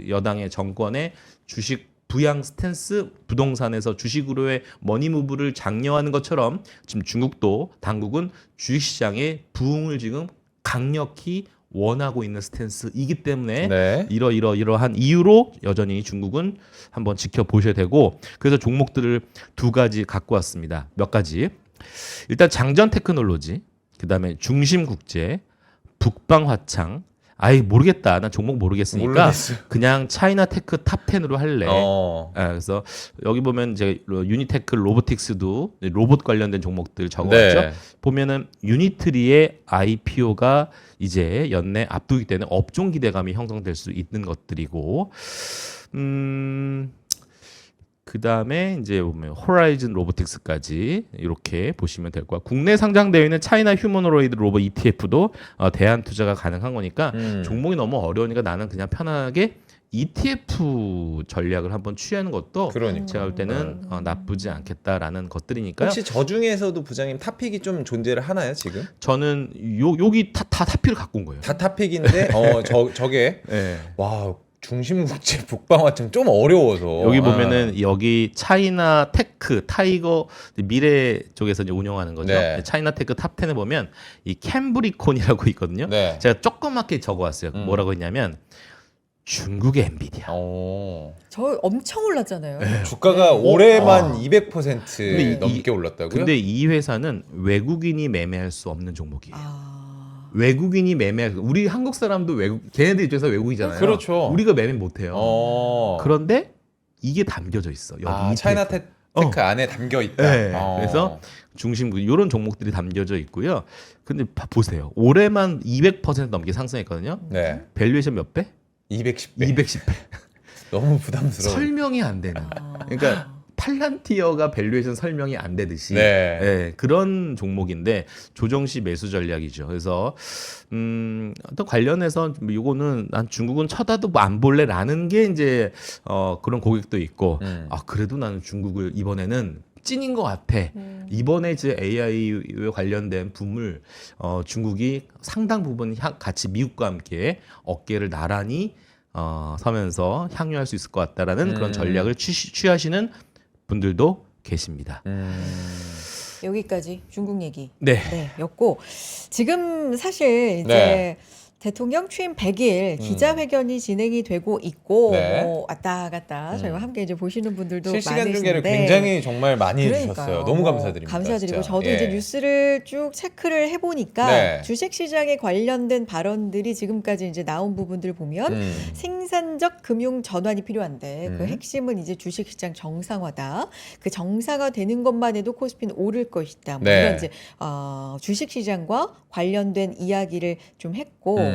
Speaker 3: 여당의 정권의 주식 부양 스탠스, 부동산에서 주식으로의 머니무브를 장려하는 것처럼 지금 중국도 당국은 주식시장의 부흥을 지금 강력히 원하고 있는 스탠스이기 때문에
Speaker 1: 네.
Speaker 3: 이러한 이유로 여전히 중국은 한번 지켜보셔야 되고, 그래서 종목들을 두 가지 갖고 왔습니다. 몇 가지. 일단 장전 테크놀로지, 그다음에 중심국제, 북방화창. 아이 모르겠다. 난 종목 모르겠으니까
Speaker 1: 모르겠어요.
Speaker 3: 그냥 차이나 테크 탑 10으로 할래. 그래서 여기 보면 이제 유니테크 로보틱스도 로봇 관련된 종목들 적어왔죠.
Speaker 1: 네. 보면은
Speaker 3: 유니트리의 IPO가 이제 연내 앞두기 때문에 업종 기대감이 형성될 수 있는 것들이고, 그 다음에 이제 보면 호라이즌 로보틱스까지 이렇게 보시면 될 거야. 국내 상장되어 있는 차이나 휴머노로이드 로봇 ETF도 대안 투자가 가능한 거니까 종목이 너무 어려우니까 나는 그냥 편하게 ETF 전략을 한번 취하는 것도
Speaker 1: 그러니까.
Speaker 3: 제가 볼 때는 나쁘지 않겠다라는 것들이니까요.
Speaker 1: 혹시 저 중에서도 부장님 탑픽이 좀 존재를 하나요 지금?
Speaker 3: 저는 여기 다 탑픽을 갖고 온 거예요.
Speaker 1: 다 탑픽인데 저게
Speaker 3: 네.
Speaker 1: 와 중심국제 북방화청 좀 어려워서
Speaker 3: 여기 보면은 여기 차이나 테크 타이거 미래 쪽에서 이제 운영하는 거죠.
Speaker 1: 네.
Speaker 3: 차이나 테크 탑 10에 보면 이 캠브리콘이라고 있거든요.
Speaker 1: 네.
Speaker 3: 제가 조그맣게 적어왔어요. 뭐라고 했냐면 중국의 엔비디아.
Speaker 2: 저 엄청 올랐잖아요.
Speaker 1: 주가가
Speaker 2: 네.
Speaker 1: 올해만
Speaker 3: 아.
Speaker 1: 200% 넘게 올랐다고요?
Speaker 3: 근데 이 회사는 외국인이 매매할 수 없는 종목이에요.
Speaker 2: 아.
Speaker 3: 외국인이 매매할 우리 한국 사람도 걔네들 입장에서 외국이잖아요.
Speaker 1: 그렇죠.
Speaker 3: 우리가 매매 못해요. 그런데 이게 담겨져 있어. 여기 ETF.
Speaker 1: 차이나 테크 안에 담겨 있다.
Speaker 3: 네. 그래서 중심국 이런 종목들이 담겨져 있고요. 근데 보세요. 올해만 200% 넘게 상승했거든요.
Speaker 1: 네.
Speaker 3: 밸류에이션 몇 배?
Speaker 1: 210배.
Speaker 3: 210배.
Speaker 1: 너무 부담스러워.
Speaker 3: 설명이 안 되는. 그러니까 팔란티어가 밸류에이션 설명이 안 되듯이
Speaker 1: 네.
Speaker 3: 예, 그런 종목인데 조정시 매수 전략이죠. 그래서 또 관련해서 이거는 난 중국은 쳐다도 안 볼래라는 게 이제 그런 고객도 있고 그래도 나는 중국을 이번에는 찐인 것 같아. 이번에 이제 AI 관련된 붐을 중국이 상당 부분 같이 미국과 함께 어깨를 나란히 서면서 향유할 수 있을 것 같다라는 그런 전략을 취하시는 분들도 계십니다.
Speaker 2: 여기까지 중국 얘기.
Speaker 3: 네.
Speaker 2: 였고 지금 사실 이제
Speaker 1: 네.
Speaker 2: 대통령 취임 100일 기자회견이 진행이 되고 있고
Speaker 1: 네.
Speaker 2: 뭐 왔다 갔다 저희와 함께 이제 보시는 분들도
Speaker 1: 실시간
Speaker 2: 많으신데
Speaker 1: 중계를 굉장히 정말 많이
Speaker 2: 그러니까요.
Speaker 1: 해주셨어요. 너무 감사드립니다.
Speaker 2: 감사드리고
Speaker 1: 진짜.
Speaker 2: 저도
Speaker 1: 예.
Speaker 2: 이제 뉴스를 쭉 체크를 해보니까
Speaker 1: 네.
Speaker 2: 주식시장에 관련된 발언들이 지금까지 이제 나온 부분들 보면 생산적 금융 전환이 필요한데 그 핵심은 이제 주식시장 정상화다. 그 정상화되는 것만 해도 코스피는 오를 것이다. 뭐
Speaker 1: 네.
Speaker 2: 이런 이제 주식시장과 관련된 이야기를 좀 했고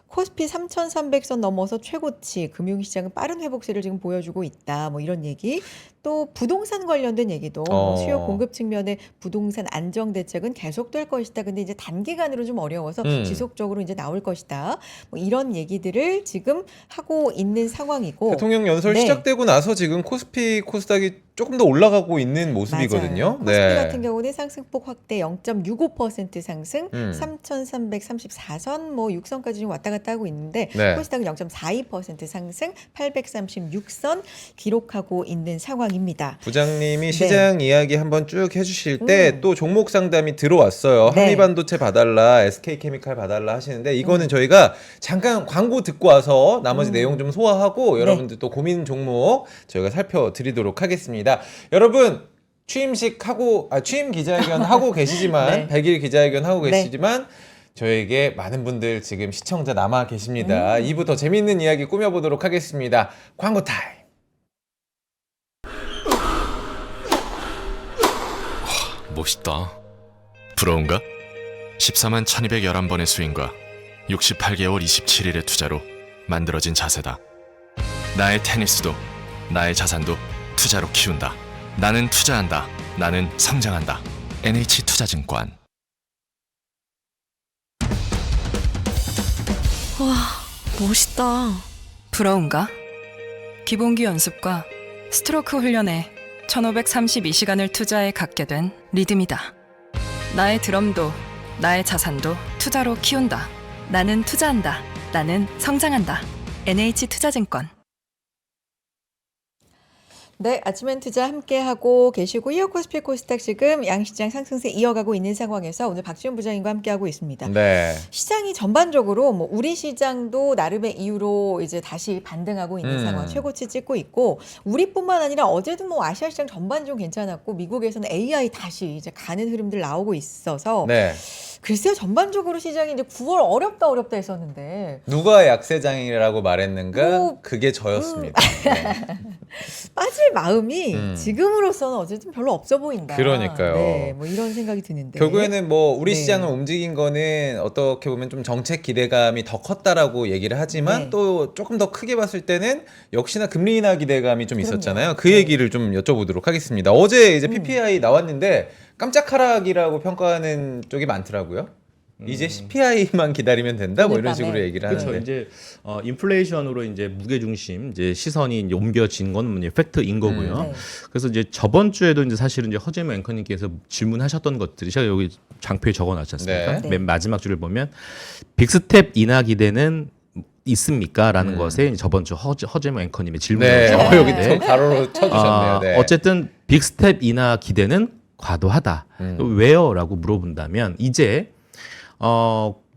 Speaker 2: 코스피 3,300선 넘어서 최고치, 금융시장은 빠른 회복세를 지금 보여주고 있다. 뭐 이런 얘기. 또 부동산 관련된 얘기도 뭐 수요 공급 측면의 부동산 안정 대책은 계속될 것이다. 근데 이제 단기간으로 좀 어려워서 지속적으로 이제 나올 것이다. 뭐 이런 얘기들을 지금 하고 있는 상황이고.
Speaker 1: 대통령 연설
Speaker 2: 네.
Speaker 1: 시작되고 나서 지금 코스피 코스닥이 조금 더 올라가고 있는 모습이거든요.
Speaker 2: 맞아요. 코스피 같은 경우는 상승폭 확대 0.65% 상승, 3,334선 뭐 6선까지 지금 왔다 갔다 하고 있는데
Speaker 1: 네.
Speaker 2: 코스닥은 0.42% 상승, 836선 기록하고 있는 상황입니다.
Speaker 1: 부장님이 시장 이야기 한번 쭉 해주실 때 또 종목 상담이 들어왔어요.
Speaker 2: 네.
Speaker 1: 한미반도체 봐달라, SK케미칼 봐달라 하시는데 이거는 저희가 잠깐 광고 듣고 와서 나머지 내용 좀 소화하고 여러분들 또 고민 종목 저희가 살펴드리도록 하겠습니다. 여러분 취임 기자회견 하고 계시지만 100일 기자회견 하고 계시지만 저에게 많은 분들 지금 시청자 남아 계십니다. 2부 더 재밌는 이야기 꾸며보도록 하겠습니다. 광고 타임.
Speaker 4: 멋있다. 부러운가? 14만 1211번의 스윙과 68개월 27일의 투자로 만들어진 자세다. 나의 테니스도 나의 자산도 투자로 키운다. 나는 투자한다. 나는 성장한다. NH투자증권.
Speaker 5: 와, 멋있다. 부러운가? 기본기 연습과 스트로크 훈련에 1532시간을 투자해 갖게 된 리듬이다. 나의 드럼도 나의 자산도 투자로 키운다. 나는 투자한다. 나는 성장한다. NH투자증권.
Speaker 2: 네, 아침엔 투자 함께하고 계시고요. 코스피 코스닥 지금 양시장 상승세 이어가고 있는 상황에서 오늘 박지훈 부장님과 함께하고 있습니다.
Speaker 1: 네.
Speaker 2: 시장이 전반적으로 뭐 우리 시장도 나름의 이유로 이제 다시 반등하고 있는 상황, 최고치 찍고 있고 우리뿐만 아니라 어제도 뭐 아시아 시장 전반적으로 괜찮았고 미국에서는 AI 다시 이제 가는 흐름들 나오고 있어서
Speaker 1: 네.
Speaker 2: 글쎄요, 전반적으로 시장이 이제 9월 어렵다 했었는데
Speaker 1: 누가 약세장이라고 말했는가?
Speaker 2: 뭐,
Speaker 1: 그게 저였습니다. 네.
Speaker 2: 빠질 마음이 지금으로서는 어쨌든 별로 없어 보인다.
Speaker 1: 그러니까요.
Speaker 2: 네, 뭐 이런 생각이 드는데.
Speaker 1: 결국에는 뭐 우리
Speaker 2: 네.
Speaker 1: 시장을 움직인 거는 어떻게 보면 좀 정책 기대감이 더 컸다라고 얘기를 하지만
Speaker 2: 네.
Speaker 1: 또 조금 더 크게 봤을 때는 역시나 금리 인하 기대감이 좀
Speaker 2: 그럼요.
Speaker 1: 있었잖아요. 그
Speaker 2: 네.
Speaker 1: 얘기를 좀 여쭤보도록 하겠습니다. 어제 이제 PPI 나왔는데 깜짝 하락이라고 평가하는 쪽이 많더라고요. 이제 CPI만 기다리면 된다 뭐 이런
Speaker 2: 오늘 밤에.
Speaker 1: 식으로 얘기를
Speaker 3: 그렇죠.
Speaker 1: 하는데.
Speaker 3: 이제 인플레이션으로 이제 무게 중심 이제 시선이 이제 옮겨진 건 이제 팩트인 거고요.
Speaker 2: 네.
Speaker 3: 그래서 이제 저번 주에도 이제 사실은 이제 허재무 앵커님께서 질문하셨던 것들이 제가 여기 장표에 적어놨지 않습니까?
Speaker 2: 네.
Speaker 3: 맨 마지막 줄을 보면 빅스텝 인하 기대는 있습니까?라는 것에 저번 주 허재무 앵커님의
Speaker 1: 네.
Speaker 3: 질문이었죠.
Speaker 1: 여기 또 가로로 쳐주셨네요. 네.
Speaker 3: 어쨌든 빅스텝 인하 기대는 과도하다. 왜요?라고 물어본다면 이제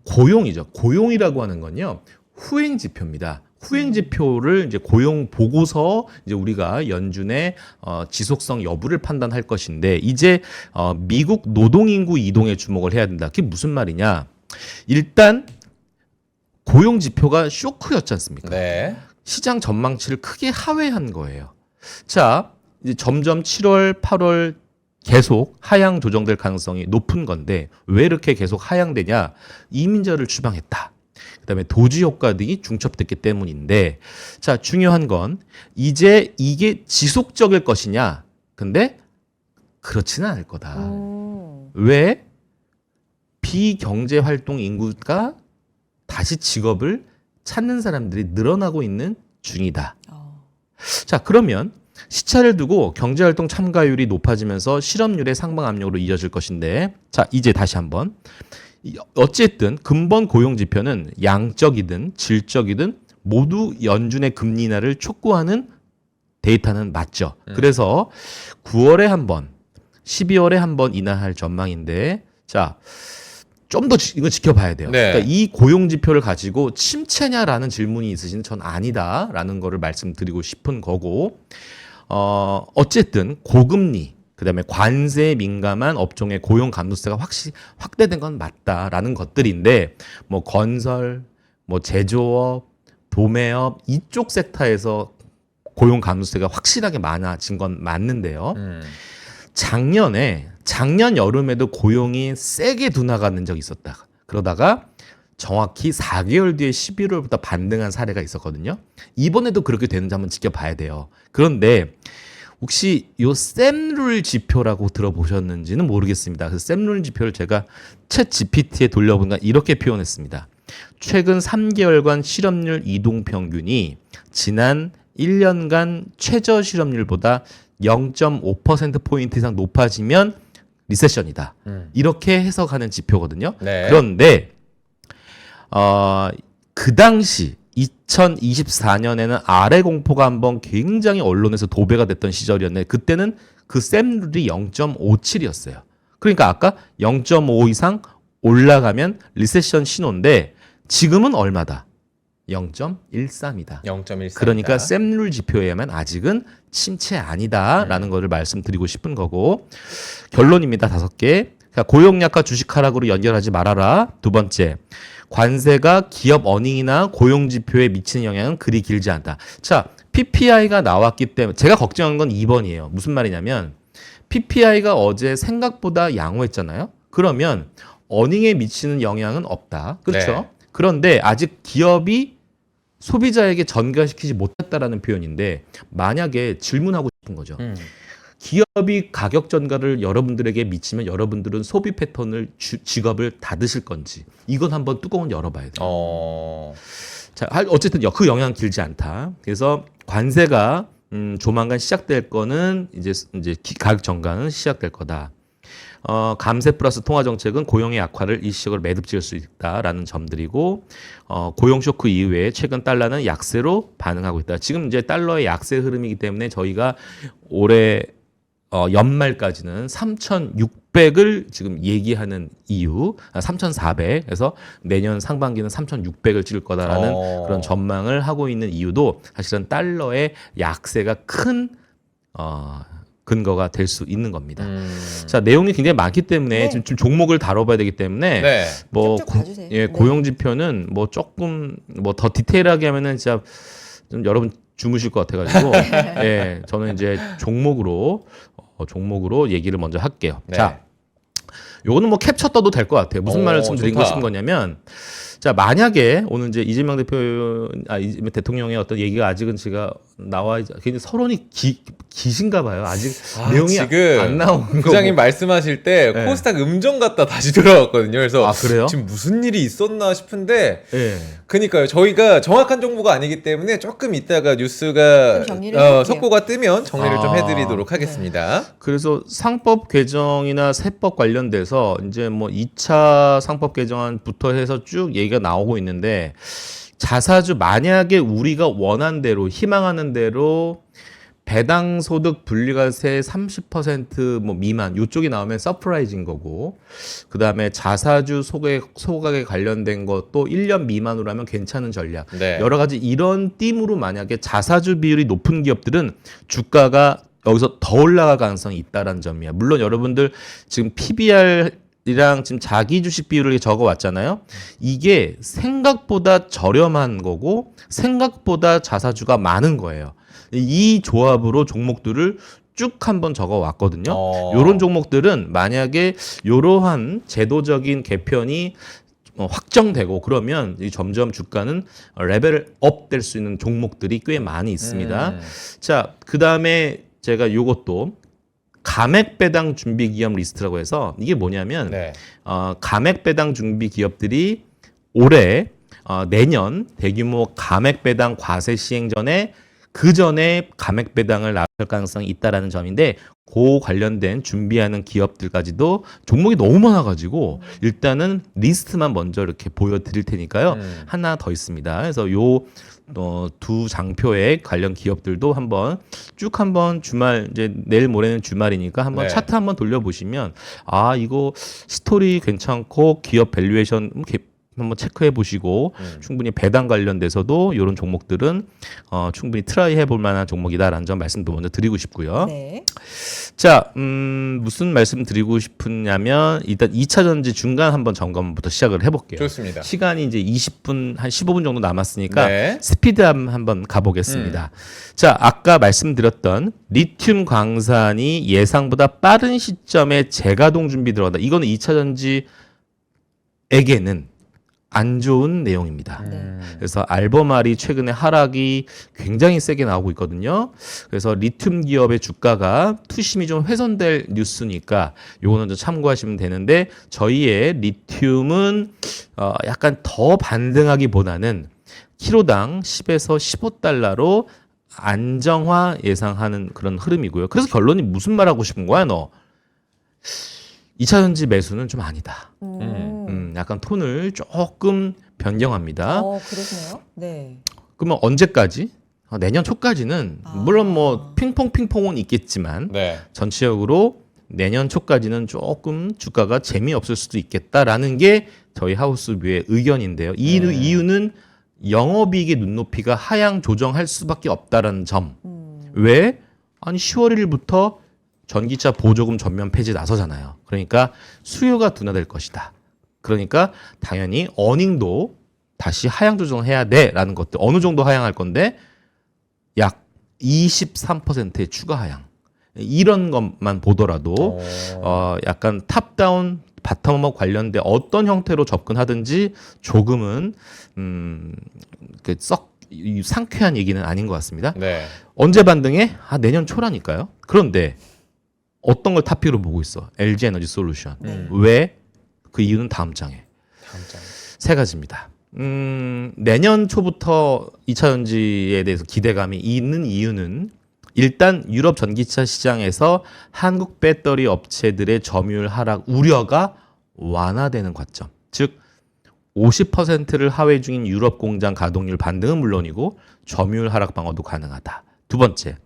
Speaker 3: 고용이죠. 고용이라고 하는 건요 후행 지표입니다. 후행 지표를 이제 고용 보고서 이제 우리가 연준의 지속성 여부를 판단할 것인데 이제 미국 노동 인구 이동에 주목을 해야 된다. 그게 무슨 말이냐? 일단 고용 지표가 쇼크였지 않습니까?
Speaker 1: 네.
Speaker 3: 시장 전망치를 크게 하회한 거예요. 자, 이제 점점 7월, 8월 계속 하향 조정될 가능성이 높은 건데 왜 이렇게 계속 하향되냐? 이민자를 추방했다. 그다음에 도지 효과 등이 중첩됐기 때문인데 자, 중요한 건 이제 이게 지속적일 것이냐? 근데 그렇지는 않을 거다. 왜? 비경제 활동 인구가 다시 직업을 찾는 사람들이 늘어나고 있는 중이다. 자, 그러면 시차를 두고 경제활동 참가율이 높아지면서 실업률의 상방 압력으로 이어질 것인데 자, 이제 다시 한번 어쨌든 근본 고용 지표는 양적이든 질적이든 모두 연준의 금리 인하를 촉구하는 데이터는 맞죠. 그래서 9월에 한 번, 12월에 한 번 인하할 전망인데 자, 좀 더 이거 지켜봐야 돼요.
Speaker 1: 네.
Speaker 3: 그러니까 이 고용 지표를 가지고 침체냐라는 질문이 있으시는 전 아니다라는 거를 말씀드리고 싶은 거고 어쨌든 고금리 그다음에 관세에 민감한 업종의 고용 감소세가 확대된 건 맞다라는 것들인데 뭐 건설, 뭐 제조업, 도매업 이쪽 섹터에서 고용 감소세가 확실하게 많아진 건 맞는데요. 작년 여름에도 고용이 세게 둔화가는 적이 있었다. 그러다가 정확히 4개월 뒤에 11월부터 반등한 사례가 있었거든요. 이번에도 그렇게 되는지 한번 지켜봐야 돼요. 그런데 혹시 요 샘룰 지표라고 들어보셨는지는 모르겠습니다. 그래서 샘룰 지표를 제가 챗 GPT에 돌려보니까 이렇게 표현했습니다. 최근 3개월간 실업률 이동 평균이 지난 1년간 최저 실업률보다 0.5%포인트 이상 높아지면 리세션이다. 이렇게 해석하는 지표거든요.
Speaker 1: 네.
Speaker 3: 그런데 그 당시 2024년에는 아래 공포가 한번 굉장히 언론에서 도배가 됐던 시절이었는데 그때는 그 샘룰이 0.57이었어요. 그러니까 아까 0.5 이상 올라가면 리세션 신호인데 지금은 얼마다? 0.13이다.
Speaker 1: 0.14.
Speaker 3: 그러니까 샘룰 지표에만 아직은 침체 아니다라는 것을 말씀드리고 싶은 거고 결론입니다. 5개. 고용 약화 주식 하락으로 연결하지 말아라. 두 번째. 관세가 기업 어닝이나 고용 지표에 미치는 영향은 그리 길지 않다. 자, PPI가 나왔기 때문에 제가 걱정한 건 2번이에요. 무슨 말이냐면 PPI가 어제 생각보다 양호했잖아요. 그러면 어닝에 미치는 영향은 없다. 그렇죠?
Speaker 1: 네.
Speaker 3: 그런데 아직 기업이 소비자에게 전가시키지 못했다라는 표현인데 만약에 질문하고 싶은 거죠. 기업이 가격 전가를 여러분들에게 미치면 여러분들은 소비 패턴을 직업을 닫으실 건지 이건 한번 뚜껑을 열어봐야 돼요. 자, 어쨌든 그 영향은 길지 않다. 그래서 관세가 조만간 시작될 거는 이제 가격 전가는 시작될 거다. 감세 플러스 통화 정책은 고용의 약화를 일시적으로 매듭 지을 수 있다라는 점들이고 고용 쇼크 이후에 최근 달러는 약세로 반응하고 있다. 지금 이제 달러의 약세 흐름이기 때문에 저희가 올해 연말까지는 3,600을 지금 얘기하는 이유, 3,400. 그래서 내년 상반기는 3,600을 찍을 거다라는 그런 전망을 하고 있는 이유도 사실은 달러의 약세가 큰 근거가 될 수 있는 겁니다. 자, 내용이 굉장히 많기 때문에
Speaker 2: 네.
Speaker 3: 지금 좀 종목을 다뤄봐야 되기 때문에
Speaker 1: 네.
Speaker 3: 뭐
Speaker 2: 쭉쭉 봐주세요.
Speaker 3: 예,
Speaker 2: 네.
Speaker 3: 고용 지표는 뭐 조금 뭐 더 디테일하게 하면은 진짜 좀 여러분 주무실 것 같아가지고 예, 저는 이제 종목으로 얘기를 먼저 할게요.
Speaker 1: 네.
Speaker 3: 자, 요거는 뭐 캡처 떠도 될 것 같아요. 무슨
Speaker 1: 오,
Speaker 3: 말씀 드리고
Speaker 1: 좋다.
Speaker 3: 싶은 거냐면, 자, 만약에 오늘 이제 이재명 이재명 대통령의 어떤 얘기가 아직은 제가 나와 굉장히 서론이 기신가 봐요. 아직 내용이
Speaker 1: 지금
Speaker 3: 안 나온 거고.
Speaker 1: 부장님 말씀하실 때
Speaker 3: 네.
Speaker 1: 코스닥 음정 갔다 다시 돌아왔거든요. 그래서
Speaker 3: 아, 그래요?
Speaker 1: 지금 무슨 일이 있었나 싶은데
Speaker 3: 예.
Speaker 1: 그니까요. 저희가 정확한 정보가 아니기 때문에 조금 이따가 뉴스가
Speaker 2: 좀 정리를 해볼게요.
Speaker 1: 속보가 뜨면 정리를 좀
Speaker 3: 아.
Speaker 1: 해드리도록 하겠습니다.
Speaker 3: 그래서 상법 개정이나 세법 관련돼서 이제 뭐 2차 상법 개정안부터 해서 쭉 얘기가 나오고 있는데 자사주 만약에 우리가 원한 대로 희망하는 대로 배당 소득 분리과세 30%뭐 미만 요쪽이 나오면 서프라이즈인 거고 그다음에 자사주 소각에 관련된 것도 1년 미만으로 하면 괜찮은 전략.
Speaker 1: 네.
Speaker 3: 여러 가지 이런 띠으로 만약에 자사주 비율이 높은 기업들은 주가가 여기서 더 올라갈 가능성이 있다라는 점이야. 물론 여러분들 지금 PBR이랑 지금 자기 주식 비율을 적어 왔잖아요. 이게 생각보다 저렴한 거고 생각보다 자사주가 많은 거예요. 이 조합으로 종목들을 쭉 한번 적어 왔거든요. 요런 종목들은 만약에 요러한 제도적인 개편이 확정되고 그러면 점점 주가는 레벨업 될 수 있는 종목들이 꽤 많이 있습니다. 자, 그다음에 제가 요것도 감액 배당 준비 기업 리스트라고 해서 이게 뭐냐면
Speaker 1: 네.
Speaker 3: 감액 배당 준비 기업들이 올해 내년 대규모 감액 배당 과세 시행 전에 그 전에 감액 배당을 나갈 가능성이 있다라는 점인데 그 관련된 준비하는 기업들까지도 종목이 너무 많아가지고 일단은 리스트만 먼저 이렇게 보여드릴 테니까요. 하나 더 있습니다. 그래서 요 두 장표의 관련 기업들도 한번 주말 이제 내일 모레는 주말이니까 한번
Speaker 1: 네.
Speaker 3: 차트 한번 돌려보시면 아 이거 스토리 괜찮고 기업 밸류에이션 한번 체크해 보시고 충분히 배당 관련돼서도 이런 종목들은 충분히 트라이 해볼 만한 종목이다라는 점 말씀도 먼저 드리고 싶고요.
Speaker 2: 네.
Speaker 3: 자, 무슨 말씀 드리고 싶으냐면 일단 2차 전지 중간 한번 점검부터 시작을 해볼게요.
Speaker 1: 좋습니다.
Speaker 3: 시간이 이제 20분 한 15분 정도 남았으니까
Speaker 1: 네.
Speaker 3: 스피드업 한번 가보겠습니다. 자, 아까 말씀드렸던 리튬 광산이 예상보다 빠른 시점에 재가동 준비 들어간다. 이거는 2차 전지에게는 안 좋은 내용입니다. 그래서 알버말이 최근에 하락이 굉장히 세게 나오고 있거든요. 그래서 리튬 기업의 주가가 투심이 좀 훼손될 뉴스니까 요거는 좀 참고하시면 되는데 저희의 리튬은 약간 더 반등하기보다는 키로당 10에서 15달러로 안정화 예상하는 그런 흐름이고요. 그래서 결론이 무슨 말하고 싶은 거야 너? 2차 전지 매수는 좀 아니다. 약간 톤을 조금 변경합니다.
Speaker 2: 그러시네요. 네.
Speaker 3: 그러면 언제까지? 내년 초까지는 물론 뭐 핑퐁은 있겠지만
Speaker 1: 네.
Speaker 3: 전체적으로 내년 초까지는 조금 주가가 재미없을 수도 있겠다라는 게 저희 하우스뷰의 의견인데요. 이유는 영업이익의 눈높이가 하향 조정할 수밖에 없다라는 점. 왜? 아니 10월 1일부터 전기차 보조금 전면 폐지 나서잖아요. 그러니까 수요가 둔화될 것이다. 그러니까 당연히 어닝도 다시 하향 조정해야 돼라는 것들. 어느 정도 하향할 건데 약 23%의 추가 하향. 이런 것만 보더라도 약간 탑다운 바텀업 관련된 어떤 형태로 접근하든지 조금은 썩 상쾌한 얘기는 아닌 것 같습니다.
Speaker 1: 네.
Speaker 3: 언제 반등해? 내년 초라니까요. 그런데 어떤 걸 탑픽으로 보고 있어? LG 에너지 솔루션.
Speaker 2: 네.
Speaker 3: 왜? 그 이유는 다음 장에. 세 가지입니다. 내년 초부터 2차 전지에 대해서 기대감이 있는 이유는 일단 유럽 전기차 시장에서 한국 배터리 업체들의 점유율 하락 우려가 완화되는 관점. 즉 50%를 하회 중인 유럽 공장 가동률 반등은 물론이고 점유율 하락 방어도 가능하다. 두 번째,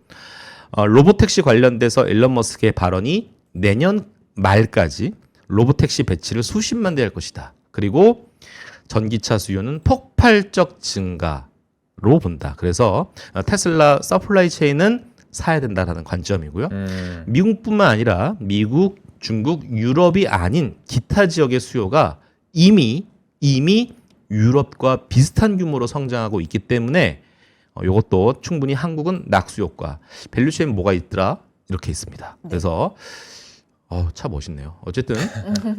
Speaker 3: 로보택시 관련돼서 일론 머스크의 발언이 내년 말까지 로보택시 배치를 수십만 대 할 것이다. 그리고 전기차 수요는 폭발적 증가로 본다. 그래서 테슬라 서플라이 체인은 사야 된다라는 관점이고요. 미국뿐만 아니라 미국, 중국, 유럽이 아닌 기타 지역의 수요가 이미 유럽과 비슷한 규모로 성장하고 있기 때문에 이것도 충분히 한국은 낙수 효과. 밸류체인 뭐가 있더라? 이렇게 있습니다. 그래서 차 멋있네요. 어쨌든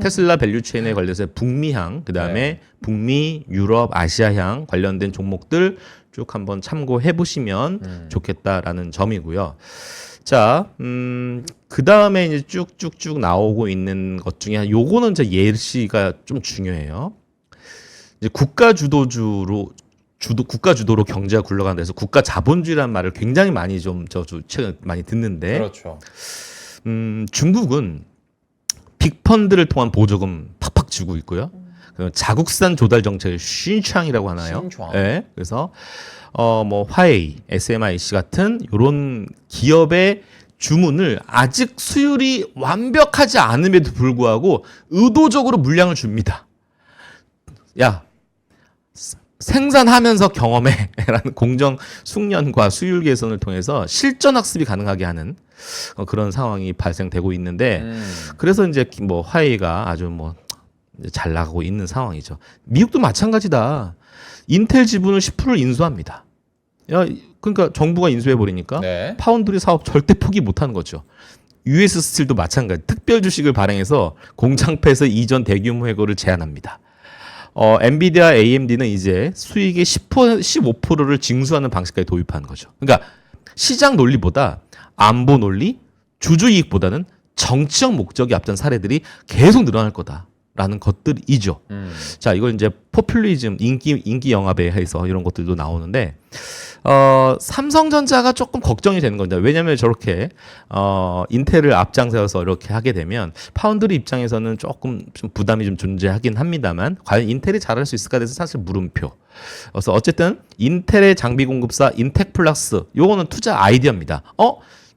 Speaker 3: 테슬라 밸류체인에 관련해서 북미향, 그다음에 북미, 유럽, 아시아향 관련된 종목들 쭉 한번 참고해 보시면 좋겠다라는 점이고요. 자, 그 다음에 이제 쭉쭉쭉 나오고 있는 것 중에 요거는 이제 예시가 좀 중요해요. 이제 국가 주도로 경제가 굴러가는 데서 국가 자본주의라는 말을 굉장히 많이 최근 많이 듣는데,
Speaker 1: 그렇죠.
Speaker 3: 중국은 빅펀드를 통한 보조금 팍팍 주고 있고요. 자국산 조달 정책을 신창이라고 하나요?
Speaker 1: 신창.
Speaker 3: 네, 그래서 뭐 화웨이, SMIC 같은 이런 기업의 주문을 아직 수율이 완벽하지 않음에도 불구하고 의도적으로 물량을 줍니다. 야, 생산하면서 경험해라는 공정 숙련과 수율 개선을 통해서 실전 학습이 가능하게 하는 그런 상황이 발생되고 있는데, 그래서 이제 뭐 화웨이가 아주 뭐 잘 나가고 있는 상황이죠. 미국도 마찬가지다. 인텔 지분을 10%를 인수합니다. 야, 그러니까 정부가 인수해 버리니까
Speaker 1: 네.
Speaker 3: 파운드리 사업 절대 포기 못 하는 거죠. US 스틸도 마찬가지. 특별 주식을 발행해서 공장 폐쇄 이전 대규모 해고를 제한합니다. 엔비디아, AMD는 이제 수익의 15%를 징수하는 방식까지 도입하는 거죠. 그러니까 시장 논리보다 안보 논리, 주주 이익보다는 정치적 목적이 앞선 사례들이 계속 늘어날 거다라는 것들이죠. 자, 이걸 이제 포퓰리즘, 인기 영합에 해서 이런 것들도 나오는데, 삼성전자가 조금 걱정이 되는 겁니다. 왜냐하면 저렇게 인텔을 앞장서서 이렇게 하게 되면 파운드리 입장에서는 조금 좀 부담이 좀 존재하긴 합니다만, 과연 인텔이 잘할 수 있을까에 대해서 사실 물음표. 그래서 어쨌든 인텔의 장비 공급사 인텍플러스, 요거는 투자 아이디어입니다.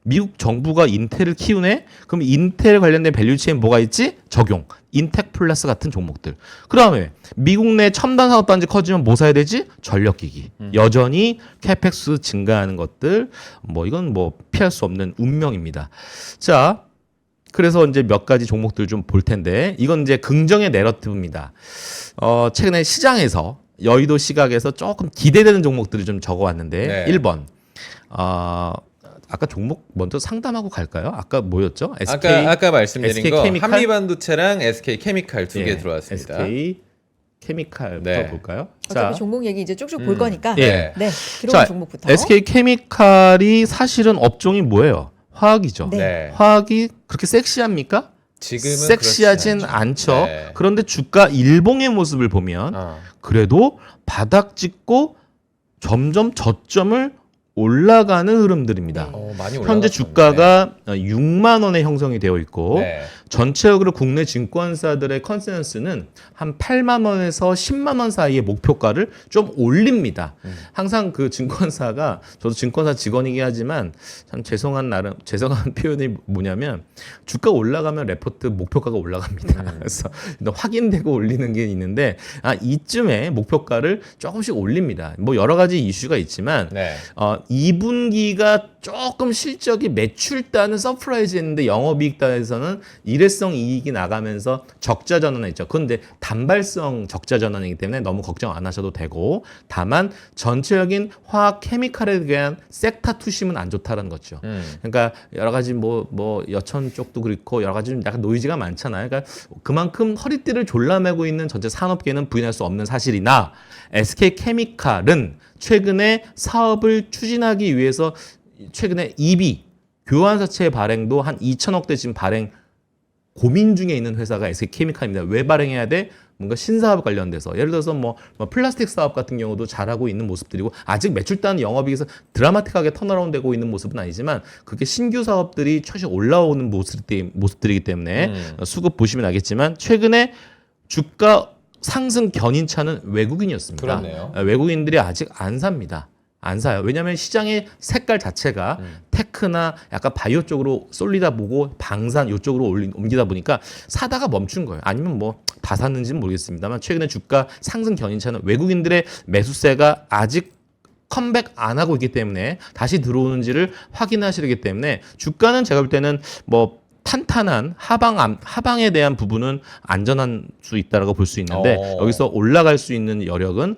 Speaker 3: 미국 정부가 인텔을 키우네? 그럼 인텔 관련된 밸류체인 뭐가 있지? 적용. 인텍플러스 같은 종목들. 그 다음에 미국 내 첨단 산업 단지 커지면 뭐 사야 되지? 전력기기. 여전히 캐펙스 증가하는 것들. 뭐 이건 뭐 피할 수 없는 운명입니다. 자, 그래서 이제 몇 가지 종목들 좀 볼 텐데, 이건 이제 긍정의 내러티브입니다. 최근에 시장에서 여의도 시각에서 조금 기대되는 종목들을 좀 적어왔는데,
Speaker 1: 네.
Speaker 3: 1번. 아까 종목 먼저 상담하고 갈까요? 아까 뭐였죠? SK,
Speaker 1: 아까 말씀드린
Speaker 3: SK
Speaker 1: 거
Speaker 3: 케미칼?
Speaker 1: 한미반도체랑 SK 케미칼 두 개
Speaker 3: 예,
Speaker 1: 들어왔습니다.
Speaker 3: SK 케미칼부터
Speaker 1: 네.
Speaker 3: 볼까요?
Speaker 2: 어차피 종목 얘기 이제 쭉쭉 볼 거니까
Speaker 3: 예.
Speaker 2: 네, 들어온
Speaker 3: 자,
Speaker 2: 종목부터.
Speaker 3: SK 케미칼이 사실은 업종이 뭐예요? 화학이죠.
Speaker 2: 네.
Speaker 1: 네.
Speaker 3: 화학이 그렇게 섹시합니까?
Speaker 1: 지금은
Speaker 3: 섹시하진
Speaker 1: 그렇지
Speaker 3: 않죠.
Speaker 1: 네.
Speaker 3: 그런데 주가 일봉의 모습을 보면
Speaker 1: 어.
Speaker 3: 그래도 바닥 찍고 점점 저점을 올라가는 흐름들입니다.
Speaker 1: 많이 올라갔었는데.
Speaker 3: 현재 주가가 6만 원에 형성이 되어 있고,
Speaker 1: 네.
Speaker 3: 전체적으로 국내 증권사들의 컨센서스는 한 8만 원에서 10만 원 사이의 목표가를 좀 올립니다. 항상 그 증권사가, 저도 증권사 직원이긴 하지만 참 죄송한 표현이 뭐냐면, 주가 올라가면 레포트 목표가가 올라갑니다. 그래서 확인되고 올리는 게 있는데, 이쯤에 목표가를 조금씩 올립니다. 뭐 여러 가지 이슈가 있지만,
Speaker 1: 네.
Speaker 3: 2분기가 조금 실적이 매출단은 서프라이즈했는데 영업이익단에서는 일회성 이익이 나가면서 적자 전환했죠. 그런데 단발성 적자 전환이기 때문에 너무 걱정 안 하셔도 되고, 다만 전체적인 화학 케미칼에 대한 섹터 투심은 안 좋다는 거죠. 그러니까 여러 가지 뭐 여천 쪽도 그렇고 여러 가지 좀 약간 노이즈가 많잖아요. 그러니까 그만큼 허리띠를 졸라매고 있는 전체 산업계는 부인할 수 없는 사실이나, SK 케미칼은 최근에 사업을 추진하기 위해서 최근에 EB 교환사채 발행도 한 2천억대 지금 발행 고민 중에 있는 회사가 SK 케미칼입니다. 왜 발행해야 돼? 뭔가 신사업 관련돼서 예를 들어서 뭐 플라스틱 사업 같은 경우도 잘하고 있는 모습들이고 아직 매출단 영업이익에서 드라마틱하게 턴어라운드 되고 있는 모습은 아니지만 그게 신규 사업들이 최시 올라오는 모습들이기 때문에 수급 보시면 알겠지만 최근에 주가 상승 견인차는 외국인이었습니다.
Speaker 1: 그렇네요.
Speaker 3: 외국인들이 아직 안 삽니다. 안 사요. 왜냐하면 시장의 색깔 자체가 테크나 약간 바이오 쪽으로 쏠리다 보고 방산 이쪽으로 옮기다 보니까 사다가 멈춘 거예요. 아니면 뭐 다 샀는지는 모르겠습니다만 최근에 주가 상승 견인차는 외국인들의 매수세가 아직 컴백 안 하고 있기 때문에 다시 들어오는지를 확인하셔야 되기 때문에 주가는 제가 볼 때는 뭐 탄탄한 하방에 대한 부분은 안전한 수 있다라고 볼 수 있는데 여기서 올라갈 수 있는 여력은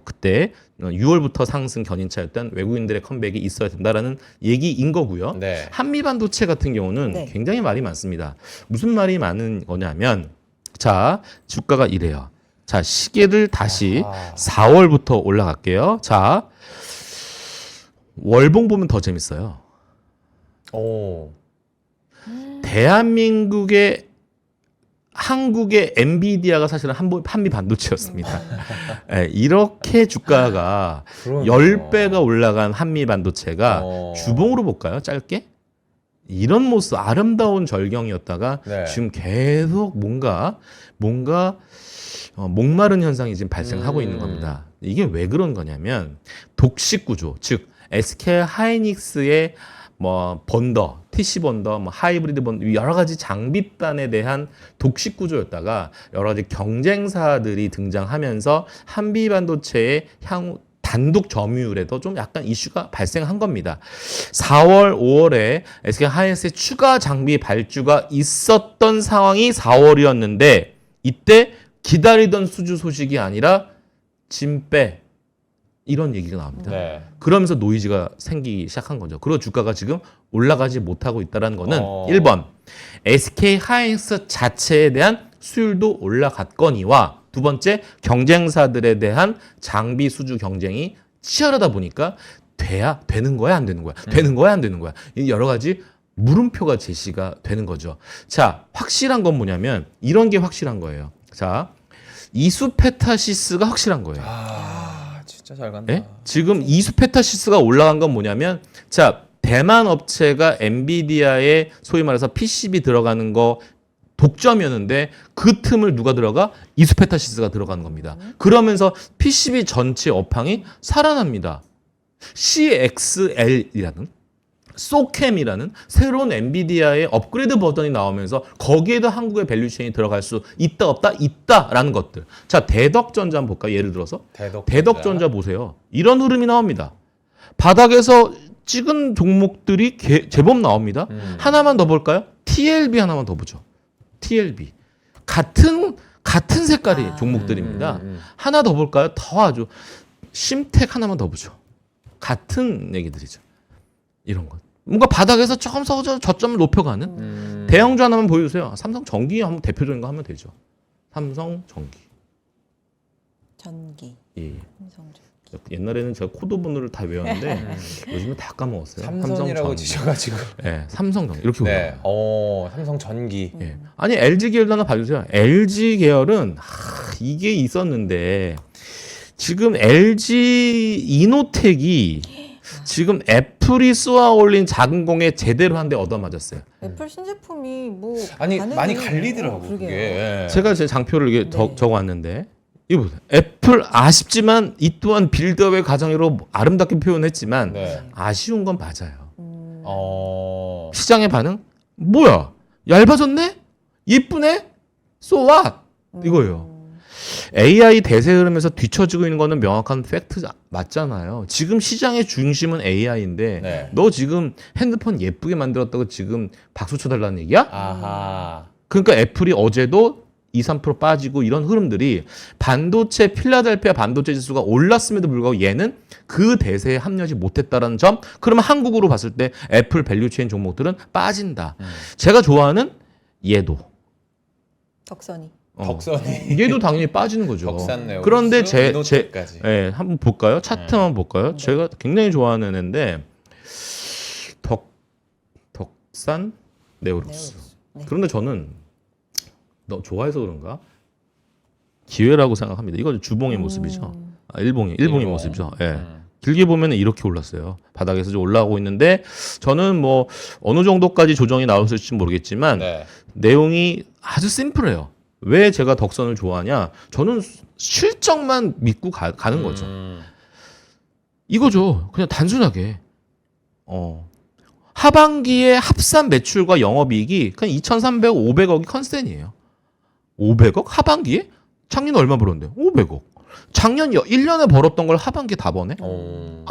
Speaker 3: 그때 6월부터 상승 견인차였던 외국인들의 컴백이 있어야 된다라는 얘기인 거고요.
Speaker 1: 네.
Speaker 3: 한미 반도체 같은 경우는
Speaker 2: 네.
Speaker 3: 굉장히 말이 많습니다. 무슨 말이 많은 거냐면 자 주가가 이래요. 자 시계를 다시 4월부터 올라갈게요. 자 월봉 보면 더 재밌어요.
Speaker 1: 오.
Speaker 3: 대한민국의 한국의 엔비디아가 사실은 한미 반도체였습니다. 예, 이렇게 주가가
Speaker 1: 그러네요.
Speaker 3: 10배가 올라간 한미 반도체가 주봉으로 볼까요? 짧게? 이런 모습 아름다운 절경이었다가
Speaker 1: 네.
Speaker 3: 지금 계속 뭔가 목마른 현상이 지금 발생하고 있는 겁니다. 이게 왜 그런 거냐면 독식 구조, 즉 SK 하이닉스의 뭐 번더, TC 번더, 뭐 하이브리드 번더 여러 가지 장비단에 대한 독식 구조였다가 여러 가지 경쟁사들이 등장하면서 한미 반도체의 향후 단독 점유율에도 좀 약간 이슈가 발생한 겁니다. 4월, 5월에 SK 하이닉스의 추가 장비 발주가 있었던 상황이 4월이었는데 이때 기다리던 수주 소식이 아니라 짐 빼. 이런 얘기가 나옵니다.
Speaker 1: 네.
Speaker 3: 그러면서 노이즈가 생기기 시작한 거죠. 그리고 주가가 지금 올라가지 못하고 있다는 거는 1번 SK 하이닉스 자체에 대한 수율도 올라갔거니와 두 번째 경쟁사들에 대한 장비 수주 경쟁이 치열하다 보니까 되는 거야 안 되는 거야 되는 거야 안 되는 거야 이 여러 가지 물음표가 제시가 되는 거죠. 자 확실한 건 뭐냐면 이런 게 확실한 거예요. 자 이수페타시스가 확실한 거예요.
Speaker 1: 진짜 잘 간다.
Speaker 3: 예? 지금 이수페타시스가 올라간 건 뭐냐면 자 대만 업체가 엔비디아에 소위 말해서 PCB 들어가는 거 독점이었는데 그 틈을 누가 들어가? 이수페타시스가 들어가는 겁니다. 그러면서 PCB 전체 업황이 살아납니다. CXL이라는 소캠이라는 새로운 엔비디아의 업그레이드 버전이 나오면서 거기에도 한국의 밸류체인이 들어갈 수 있다 없다 있다라는 것들. 자 대덕전자 한번 볼까요? 예를 들어서 대덕전자 보세요. 이런 흐름이 나옵니다. 바닥에서 찍은 종목들이 제법 나옵니다. 하나만 더 볼까요? TLB 하나만 더 보죠. TLB 같은 색깔의 종목들입니다. 하나 더 볼까요? 더 아주 심텍 하나만 더 보죠. 같은 얘기들이죠. 이런 것. 뭔가 바닥에서 조금 저점을 높여가는 대형주 하나만 보여주세요. 삼성전기 한번 대표적인 거 하면 되죠. 삼성전기.
Speaker 2: 전기.
Speaker 3: 예.
Speaker 2: 삼성전기.
Speaker 3: 옛날에는 제가 코드 번호를 다 외웠는데 요즘은 다 까먹었어요.
Speaker 1: 삼성이라고
Speaker 3: 삼성전기.
Speaker 1: 지셔가지고.
Speaker 3: 네, 삼성전기 이렇게
Speaker 1: 네.
Speaker 3: 올라가요.
Speaker 1: 삼성 전기.
Speaker 3: 예. 아니 LG 계열도 하나 봐주세요. LG 계열은 이게 있었는데 지금 LG 이노텍이 지금 애플이 쏘아 올린 작은 공에 제대로 한 대 얻어맞았어요.
Speaker 2: 애플 신제품이 뭐
Speaker 1: 아니
Speaker 2: 반응이-
Speaker 1: 많이 갈리더라고
Speaker 2: 그러게요.
Speaker 1: 그게. 예.
Speaker 3: 제가 제 장표를 이게
Speaker 2: 네.
Speaker 3: 적어왔는데 이거 보세요. 애플 아쉽지만 이 또한 빌드업의 과정으로 아름답게 표현했지만
Speaker 1: 네.
Speaker 3: 아쉬운 건 맞아요. 시장의 반응? 뭐야? 얇아졌네? 예쁘네? So what? 이거예요. AI 대세 흐름에서 뒤처지고 있는 거는 명확한 팩트 맞잖아요. 지금 시장의 중심은 AI인데
Speaker 1: 네.
Speaker 3: 너 지금 핸드폰 예쁘게 만들었다고 지금 박수 쳐달라는 얘기야?
Speaker 1: 아하.
Speaker 3: 그러니까 애플이 어제도 2, 3% 빠지고 이런 흐름들이 반도체 필라델피아 반도체 지수가 올랐음에도 불구하고 얘는 그 대세에 합류하지 못했다는 점. 그러면 한국으로 봤을 때 애플 밸류체인 종목들은 빠진다. 제가 좋아하는 얘도.
Speaker 2: 덕선이.
Speaker 1: 덕선이.
Speaker 3: 얘도 당연히 빠지는 거죠.
Speaker 1: 덕산네오.
Speaker 3: 그런데
Speaker 1: 이노텍까지.
Speaker 3: 예, 한번 볼까요? 차트 한번 볼까요? 제가 굉장히 좋아하는 애인데 덕산 네오룩스.
Speaker 2: 네.
Speaker 3: 그런데 저는 너 좋아해서 그런가? 기회라고 생각합니다. 이건 주봉의 모습이죠. 일봉의 모습이죠. 예. 길게 보면 이렇게 올랐어요. 바닥에서 좀 올라오고 있는데 저는 뭐 어느 정도까지 조정이 나올지 모르겠지만
Speaker 1: 네.
Speaker 3: 내용이 아주 심플해요. 왜 제가 덕선을 좋아하냐? 저는 실적만 믿고 가는 거죠. 이거죠. 그냥 단순하게 하반기에 합산 매출과 영업이익이 그냥 2,300억, 500억이 컨센이에요. 500억? 하반기에? 작년에 얼마 벌었는데? 500억. 작년 1년에 벌었던 걸 하반기에 다 버네?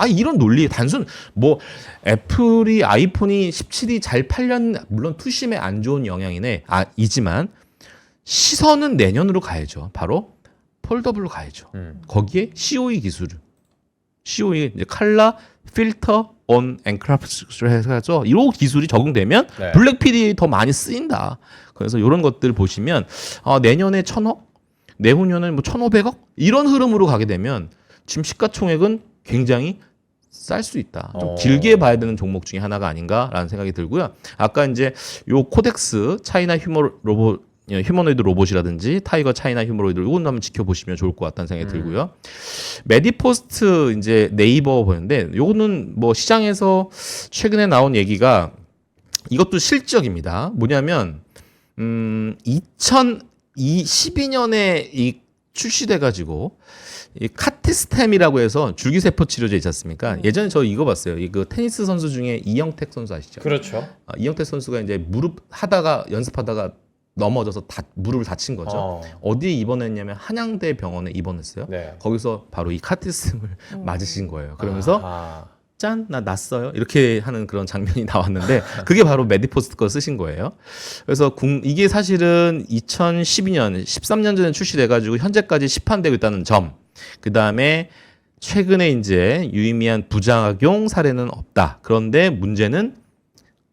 Speaker 3: 이런 논리 단순 뭐 애플이 아이폰이 17이 잘 팔렸 물론 투심에 안 좋은 영향이네. 이지만 시선은 내년으로 가야죠. 바로 폴더블로 가야죠. 거기에 COE 기술을 COE 이제 칼라 필터 온 엔크라프트를 해서 이 기술이 적용되면
Speaker 1: 네.
Speaker 3: 블랙 PD 더 많이 쓰인다. 그래서 이런 것들 보시면 내년에 1,000억, 내후년은 뭐 1,500억 이런 흐름으로 가게 되면 지금 시가총액은 굉장히 쌀 수 있다. 좀 길게 봐야 되는 종목 중에 하나가 아닌가라는 생각이 들고요. 아까 이제 요 코덱스 차이나 휴머노이드 로봇이라든지 타이거 차이나 휴머노이드 이건 한번 지켜보시면 좋을 것 같다는 생각이 들고요. 메디포스트 이제 네이버 보는데 요거는 뭐 시장에서 최근에 나온 얘기가 이것도 실적입니다. 뭐냐면 2012년에 이 출시돼 가지고 이 카티스템이라고 해서 줄기세포 치료제 있지 않습니까? 예전에 저 이거 봤어요. 그 테니스 선수 중에 이영택 선수 아시죠?
Speaker 1: 그렇죠.
Speaker 3: 이영택 선수가 이제 무릎 하다가 연습하다가 넘어져서 무릎을 다친 거죠. 어디에 입원했냐면 한양대 병원에 입원했어요.
Speaker 1: 네.
Speaker 3: 거기서 바로 이 카티스템을 맞으신 거예요. 그러면서 짠, 나 났어요. 이렇게 하는 그런 장면이 나왔는데 그게 바로 메디포스트 거 쓰신 거예요. 그래서 이게 사실은 2012년, 13년 전에 출시돼가지고 현재까지 시판되고 있다는 점. 그 다음에 최근에 이제 유의미한 부작용 사례는 없다. 그런데 문제는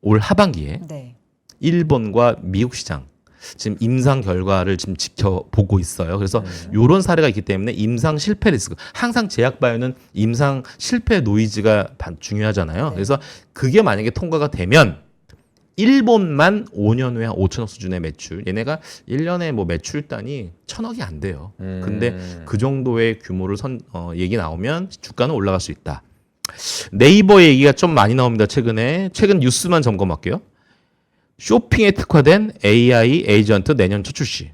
Speaker 3: 올 하반기에
Speaker 2: 네.
Speaker 3: 일본과 미국 시장 지금 임상 결과를 지금 지켜보고 있어요. 그래서 이런 사례가 있기 때문에 임상 실패 리스크. 항상 제약바이오는 임상 실패 노이즈가 중요하잖아요.
Speaker 2: 네.
Speaker 3: 그래서 그게 만약에 통과가 되면 일본만 5년 후에 한 5천억 수준의 매출. 얘네가 1년에 뭐 매출 단위 1,000억이 안 돼요. 근데 그 정도의 규모를 얘기 나오면 주가는 올라갈 수 있다. 네이버 얘기가 좀 많이 나옵니다. 최근 뉴스만 점검할게요. 쇼핑에 특화된 AI 에이전트 내년 초 출시.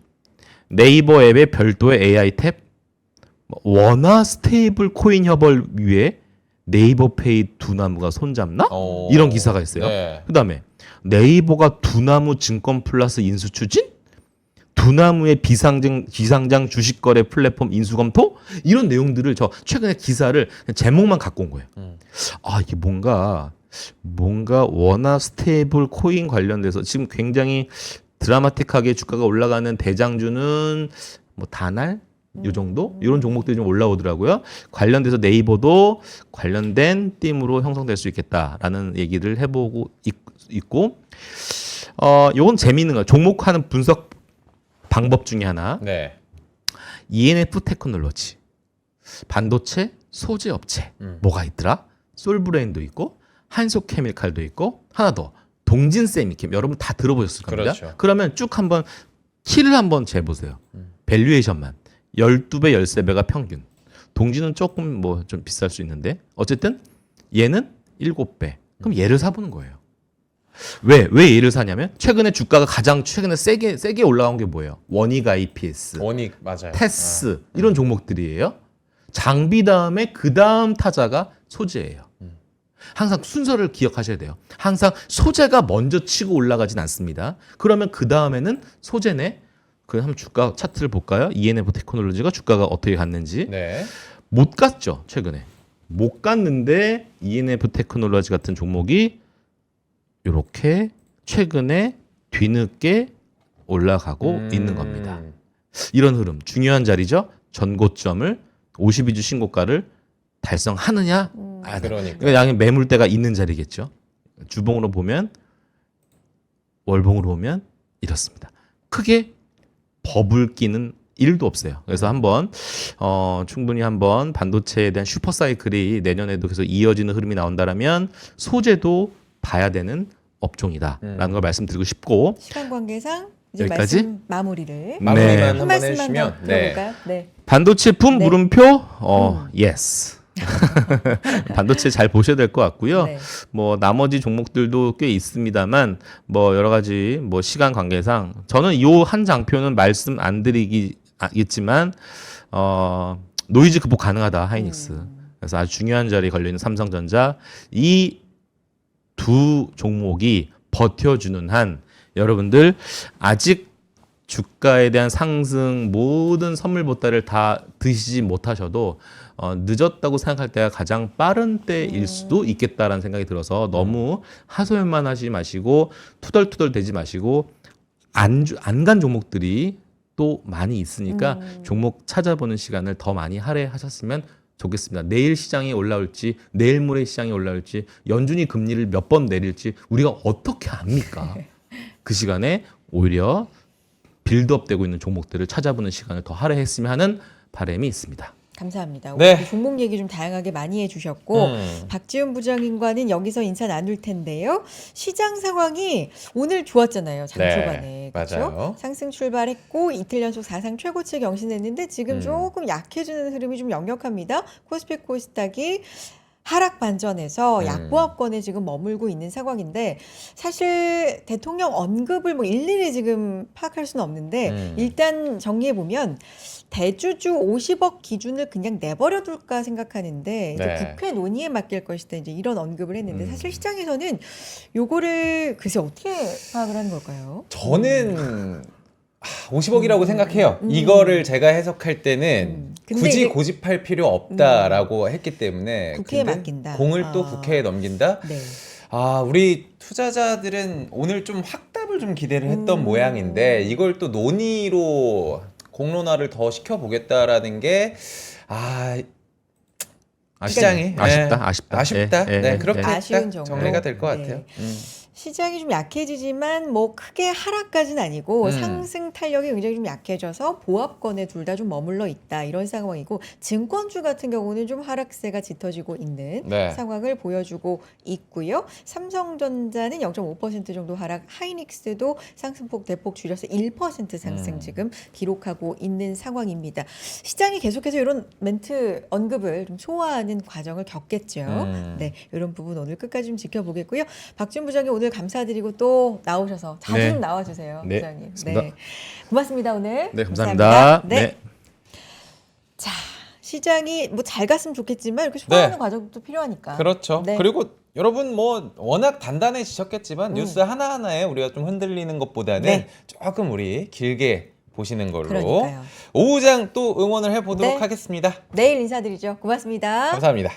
Speaker 3: 네이버 앱에 별도의 AI 탭. 원화 스테이블 코인 협업을 위해 네이버페이 두나무가 손잡나? 이런 기사가 있어요.
Speaker 1: 네.
Speaker 3: 그다음에 네이버가 두나무 증권 플러스 인수 추진? 두나무의 비상장 주식거래 플랫폼 인수 검토? 이런 내용들을 저 최근에 기사를 제목만 갖고 온 거예요. 이게 뭔가 원화 스테이블 코인 관련돼서 지금 굉장히 드라마틱하게 주가가 올라가는 대장주는 뭐 다날 요 정도 이런 종목들이 좀 올라오더라고요. 관련돼서 네이버도 관련된 띠으로 형성될 수 있겠다라는 얘기를 해보고 있고 요건 재미있는 거예요. 종목하는 분석 방법 중에 하나.
Speaker 1: 네.
Speaker 3: ENF 테크놀로지 반도체 소재 업체 뭐가 있더라? 솔브레인도 있고 한소케미칼도 있고 하나 더 동진세미캠 여러분 다 들어보셨을 겁니다.
Speaker 1: 그렇죠.
Speaker 3: 그러면 쭉 한번 키를 한번 재보세요. 밸류에이션만 12배, 13배가 평균. 동진은 조금 뭐 좀 비쌀 수 있는데 어쨌든 얘는 7배. 그럼 얘를 사보는 거예요. 왜 얘를 사냐면 최근에 주가가 가장 최근에 세게 올라온 게 뭐예요? 원익 IPS,
Speaker 1: 원익 맞아요.
Speaker 3: 테스 이런 종목들이에요. 장비 다음에 그 다음 타자가 소재예요. 항상 순서를 기억하셔야 돼요. 항상 소재가 먼저 치고 올라가진 않습니다. 그러면 그 다음에는 소재네. 그 한번 주가 차트를 볼까요? ENF 테크놀로지가 주가가 어떻게 갔는지.
Speaker 1: 네.
Speaker 3: 못 갔죠, 최근에. 못 갔는데 ENF 테크놀로지 같은 종목이 이렇게 최근에 뒤늦게 올라가고 있는 겁니다. 이런 흐름 중요한 자리죠. 전고점을 52주 신고가를 달성하느냐?
Speaker 1: 그러니까.
Speaker 3: 양의 매물대가 있는 자리겠죠. 주봉으로 보면 월봉으로 보면 이렇습니다. 크게 버블 끼는 일도 없어요. 그래서 한번 충분히 한번 반도체에 대한 슈퍼 사이클이 내년에도 계속 이어지는 흐름이 나온다라면 소재도 봐야 되는 업종이다라는 걸 말씀드리고 싶고
Speaker 2: 시간 관계상 이제
Speaker 3: 여기까지?
Speaker 2: 말씀 마무리를
Speaker 1: 마무리만
Speaker 3: 네.
Speaker 2: 한
Speaker 1: 한번
Speaker 2: 말씀만
Speaker 1: 해주시면
Speaker 2: 더 들어볼까요? 네.
Speaker 3: 반도체품
Speaker 2: 네.
Speaker 3: 물음표 예스. 반도체 잘 보셔야 될 것 같고요.
Speaker 2: 네.
Speaker 3: 뭐 나머지 종목들도 꽤 있습니다만 뭐 여러 가지 뭐 시간 관계상 저는 요 한 장표는 말씀 안 드리겠지만 노이즈 극복 가능하다 하이닉스. 그래서 아주 중요한 자리에 걸려 있는 삼성전자 이 두 종목이 버텨주는 한 여러분들 아직 주가에 대한 상승 모든 선물 보따리를 다 드시지 못하셔도 늦었다고 생각할 때가 가장 빠른 때일 수도 있겠다라는 생각이 들어서 너무 하소연만 하지 마시고 투덜투덜 대지 마시고 안 간 종목들이 또 많이 있으니까 종목 찾아보는 시간을 더 많이 할애하셨으면 좋겠습니다. 내일 시장이 올라올지 내일 모레 시장이 올라올지 연준이 금리를 몇 번 내릴지 우리가 어떻게 압니까? 그 시간에 오히려 빌드업되고 있는 종목들을 찾아보는 시간을 더 할애했으면 하는 바람이 있습니다.
Speaker 2: 감사합니다.
Speaker 1: 네.
Speaker 2: 오늘 종목 얘기 좀 다양하게 많이 해주셨고 박지훈 부장님과는 여기서 인사 나눌 텐데요. 시장 상황이 오늘 좋았잖아요. 장
Speaker 1: 네,
Speaker 2: 초반에. 그렇죠?
Speaker 1: 맞아요.
Speaker 2: 상승 출발했고 이틀 연속 사상 최고치 경신했는데 지금 조금 약해지는 흐름이 좀 역력합니다. 코스피 코스닥이 하락 반전에서 약보합권에 지금 머물고 있는 상황인데 사실 대통령 언급을 뭐 일일이 지금 파악할 수는 없는데 일단 정리해 보면 대주주 50억 기준을 그냥 내버려 둘까 생각하는데 이제
Speaker 1: 네.
Speaker 2: 국회 논의에 맡길 것이다 이제 이런 언급을 했는데 사실 시장에서는 요거를 글쎄 어떻게 파악을 하는 걸까요?
Speaker 1: 저는 50억이라고 생각해요. 이거를 제가 해석할 때는
Speaker 2: 근데
Speaker 1: 굳이
Speaker 2: 이제-
Speaker 1: 고집할 필요 없다라고 했기 때문에
Speaker 2: 국회에
Speaker 1: 근데
Speaker 2: 맡긴다.
Speaker 1: 공을 또
Speaker 2: 아.
Speaker 1: 국회에 넘긴다.
Speaker 2: 네.
Speaker 1: 우리 투자자들은 오늘 좀 확답을 좀 기대를 했던 모양인데 이걸 또 논의로 공론화를 더 시켜보겠다라는 게 시장이
Speaker 3: 아쉽다, 아쉽다.
Speaker 1: 아쉽다.
Speaker 3: 예,
Speaker 1: 네,
Speaker 3: 예,
Speaker 1: 그렇게
Speaker 3: 예.
Speaker 2: 아쉬운
Speaker 1: 딱
Speaker 2: 정도.
Speaker 1: 정리가 될 것
Speaker 2: 네.
Speaker 1: 같아요.
Speaker 2: 시장이 좀 약해지지만 뭐 크게 하락까지는 아니고
Speaker 1: 음.
Speaker 2: 상승 탄력이 굉장히 좀 약해져서 보합권에 둘 다 좀 머물러 있다 이런 상황이고 증권주 같은 경우는 좀 하락세가 짙어지고 있는
Speaker 1: 네.
Speaker 2: 상황을 보여주고 있고요. 삼성전자는 0.5% 정도 하락, 하이닉스도 상승폭 대폭 줄여서 1% 상승 지금 기록하고 있는 상황입니다. 시장이 계속해서 이런 멘트 언급을 좀 소화하는 과정을 겪겠죠. 네, 이런 부분 오늘 끝까지 좀 지켜보겠고요. 박준 부장님 오늘 감사드리고 또 나오셔서 자주
Speaker 3: 네.
Speaker 2: 좀 나와주세요,
Speaker 3: 네,
Speaker 2: 부장님.
Speaker 3: 고맙습니다.
Speaker 2: 고맙습니다 오늘.
Speaker 3: 네, 감사합니다.
Speaker 2: 네. 자, 시장이 뭐 잘 갔으면 좋겠지만 이렇게 소화하는
Speaker 1: 네.
Speaker 2: 과정도 필요하니까.
Speaker 1: 그렇죠.
Speaker 2: 네.
Speaker 1: 그리고 여러분 뭐 워낙 단단해지셨겠지만 뉴스 하나하나에 우리가 좀 흔들리는 것보다는
Speaker 2: 네.
Speaker 1: 조금 우리 길게 보시는 걸로
Speaker 2: 그러니까요.
Speaker 1: 오후장 또 응원을 해보도록
Speaker 2: 네.
Speaker 1: 하겠습니다.
Speaker 2: 내일 인사드리죠. 고맙습니다.
Speaker 1: 감사합니다.